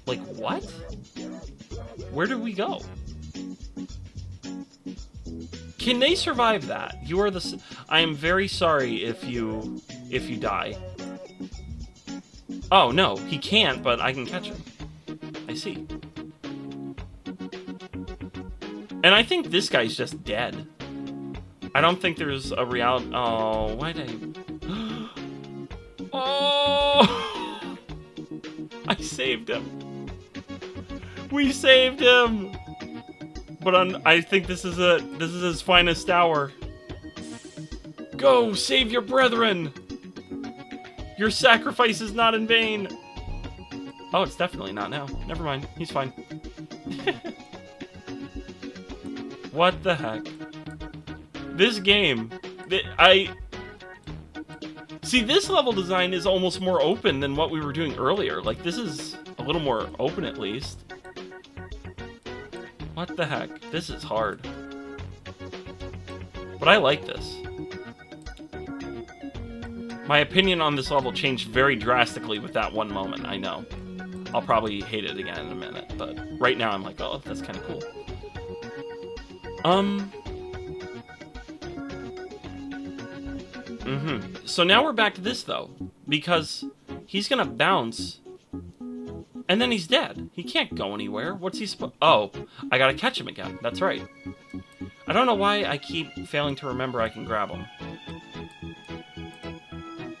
Like, what? Where do we go? Can they survive that? You are the... I am very sorry if you die. Oh, no, he can't, but I can catch him. I see. And I think this guy's just dead. I don't think there's a reality... Oh, why did I... Oh! I saved him. We saved him! But I think this is it. This is his finest hour. Go, save your brethren! Your sacrifice is not in vain! Oh, it's definitely not now. Never mind. He's fine. What the heck? This game... See, this level design is almost more open than what we were doing earlier. Like, this is a little more open, at least. What the heck? This is hard. But I like this. My opinion on this level changed very drastically with that one moment, I know. I'll probably hate it again in a minute, but right now I'm like, oh, that's kind of cool. So now we're back to this, though. Because he's gonna bounce, and then he's dead. He can't go anywhere. What's he supposed... Oh, I gotta catch him again. That's right. I don't know why I keep failing to remember I can grab him.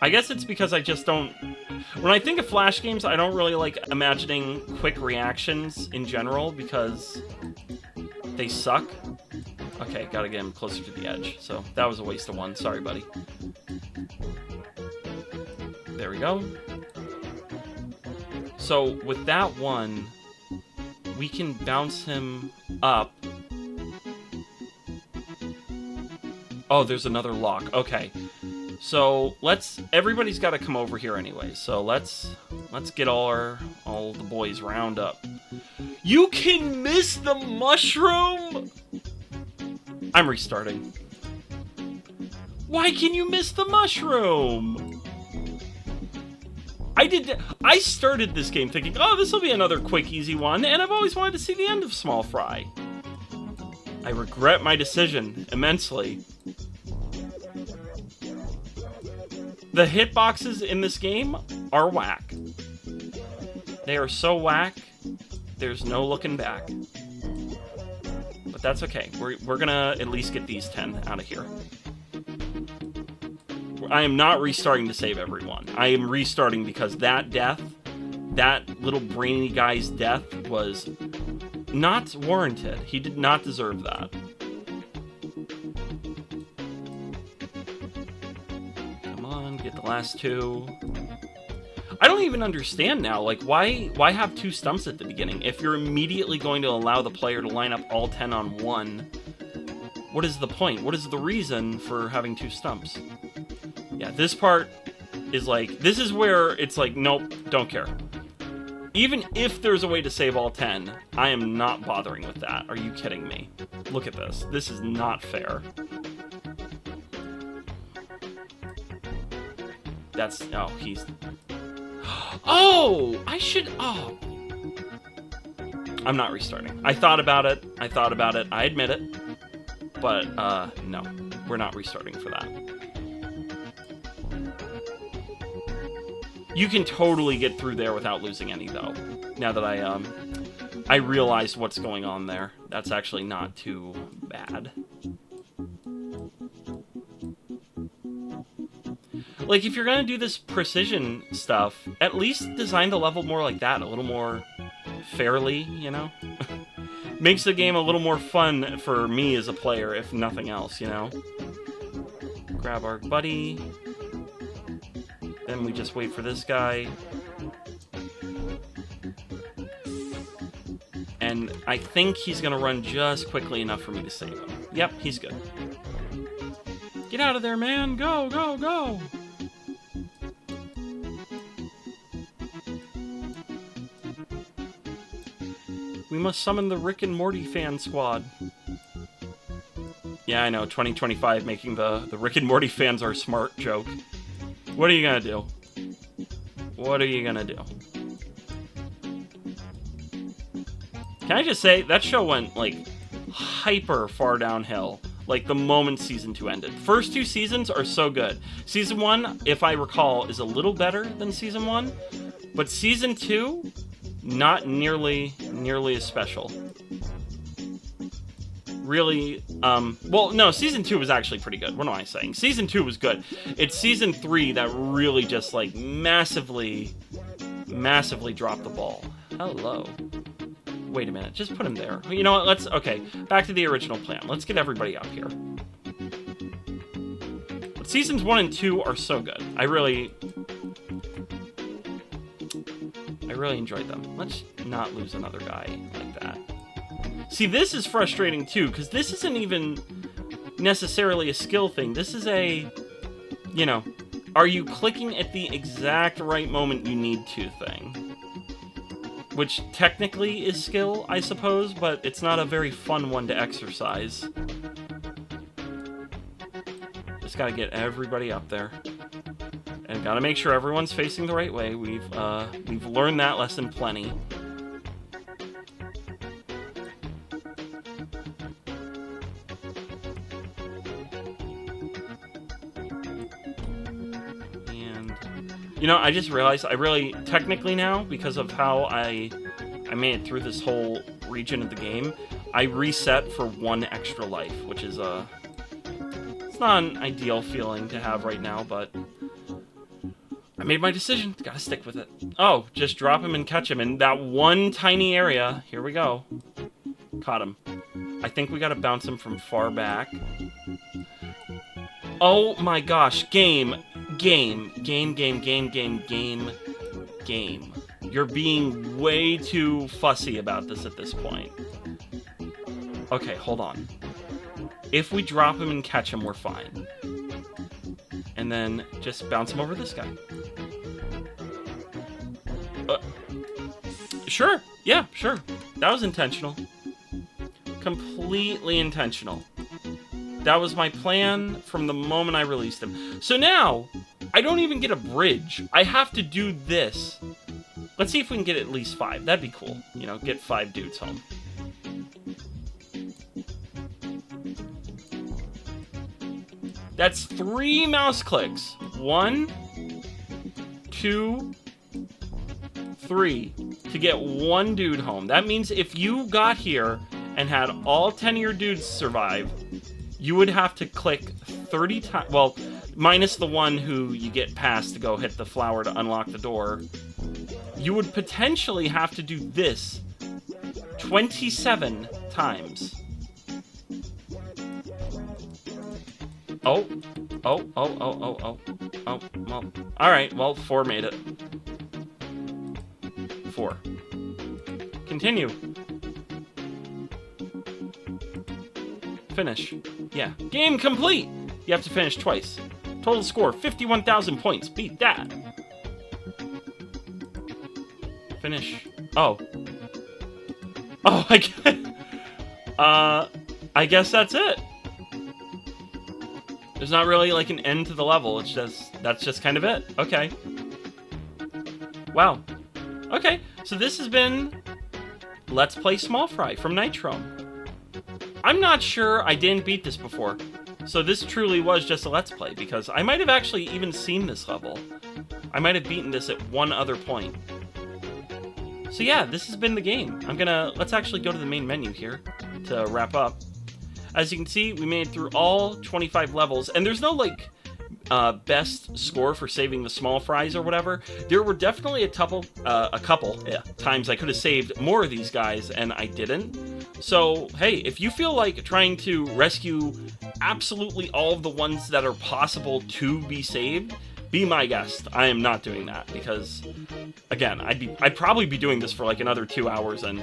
I guess it's because I just don't... When I think of Flash games, I don't really like imagining quick reactions in general, because they suck. Okay, gotta get him closer to the edge. So, that was a waste of one. Sorry, buddy. There we go. So, with that one, we can bounce him up. Oh, there's another lock. Okay. So, everybody's got to come over here anyway. So, let's get all the boys round up. You can miss the mushroom? I'm restarting. Why can you miss the mushroom? I started this game thinking, oh, this will be another quick, easy one, and I've always wanted to see the end of Small Fry. I regret my decision immensely. The hitboxes in this game are whack. They are so whack, there's no looking back. But that's okay. We're gonna at least get these 10 out of here. I am not restarting to save everyone. I am restarting because that death, that little brainy guy's death, was not warranted. He did not deserve that. Come on, get the last 2. I don't even understand now, like, why have 2 stumps at the beginning? If you're immediately going to allow the player to line up all 10 on 1, what is the point? What is the reason for having 2 stumps? Yeah, this part is like, this is where it's like, nope, don't care. Even if there's a way to save all 10, I am not bothering with that. Are you kidding me? Look at this. This is not fair. That's, oh, he's... Oh! I should... Oh! I'm not restarting. I thought about it. I admit it. But, no. We're not restarting for that. You can totally get through there without losing any, though. Now that I realized what's going on there. That's actually not too bad. Like, if you're gonna do this precision stuff, at least design the level more like that, a little more fairly, you know? Makes the game a little more fun for me as a player, if nothing else, you know? Grab our buddy. Then we just wait for this guy. And I think he's gonna run just quickly enough for me to save him. Yep, he's good. Get out of there, man! Go, go, go! We must summon the Rick and Morty fan squad. Yeah, I know, 2025 making the Rick and Morty fans are smart joke. What are you gonna do? What are you gonna do? Can I just say, that show went, like, hyper far downhill. Like, the moment Season 2 ended. First 2 seasons are so good. Season 1, if I recall, is a little better than Season 1. But Season 2, not nearly as special. Really, well, no, Season 2 was actually pretty good. What am I saying? Season 2 was good. It's Season 3 that really just, like, massively dropped the ball. Hello. Wait a minute, just put him there. You know what, okay, back to the original plan. Let's get everybody up here. But Seasons 1 and 2 are so good. I really enjoyed them. Let's not lose another guy like that. See, this is frustrating too, because this isn't even necessarily a skill thing. This is a, you know, are you clicking at the exact right moment you need to thing. Which technically is skill, I suppose, but it's not a very fun one to exercise. Just gotta get everybody up there. And gotta make sure everyone's facing the right way. We've learned that lesson plenty. And, you know, I just realized I really, technically now, because of how I made it through this whole region of the game, I reset for 1 extra life, which is it's not an ideal feeling to have right now, but I made my decision. Gotta stick with it. Oh, just drop him and catch him in that one tiny area. Here we go. Caught him. I think we gotta bounce him from far back. Oh my gosh. Game. You're being way too fussy about this at this point. Okay, hold on. If we drop him and catch him, we're fine. And then just bounce him over this guy. Sure. Yeah, sure. That was intentional. Completely intentional. That was my plan from the moment I released him. So now, I don't even get a bridge. I have to do this. Let's see if we can get at least 5. That'd be cool. You know, get 5 dudes home. That's 3 mouse clicks. 1, 2, 3 to get one dude home. That means if you got here and had all 10 of your dudes survive, you would have to click 30 times. Well, minus the one who you get past to go hit the flower to unlock the door. You would potentially have to do this 27 times. Oh, well. Alright, well, 4 made it. 4. Continue. Finish. Yeah. Game complete! You have to finish twice. Total score, 51,000 points. Beat that. Finish. Oh. Oh, I guess that's it. There's not really like an end to the level. It's just, that's just kind of it. Okay. Wow. Okay, so this has been Let's Play Small Fry from Nitrome. I'm not sure I didn't beat this before. So this truly was just a Let's Play, because I might have actually even seen this level. I might have beaten this at one other point. So yeah, this has been the game. Let's actually go to the main menu here to wrap up. As you can see, we made it through all 25 levels, and there's no, like, best score for saving the small fries or whatever. There were definitely a couple times I could have saved more of these guys, and I didn't. So, hey, if you feel like trying to rescue absolutely all of the ones that are possible to be saved, be my guest. I am not doing that, because, again, I'd probably be doing this for like another 2 hours, and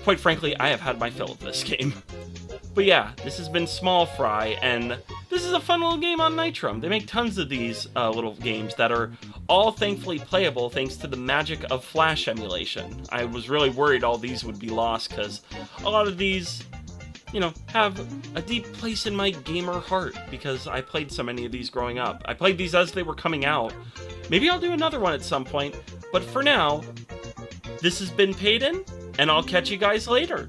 quite frankly, I have had my fill of this game. But yeah, this has been Small Fry, and this is a fun little game on Nitrome. They make tons of these little games that are all thankfully playable thanks to the magic of Flash emulation. I was really worried all these would be lost, because a lot of these, you know, have a deep place in my gamer heart, because I played so many of these growing up. I played these as they were coming out. Maybe I'll do another one at some point, but for now, this has been Payton, and I'll catch you guys later.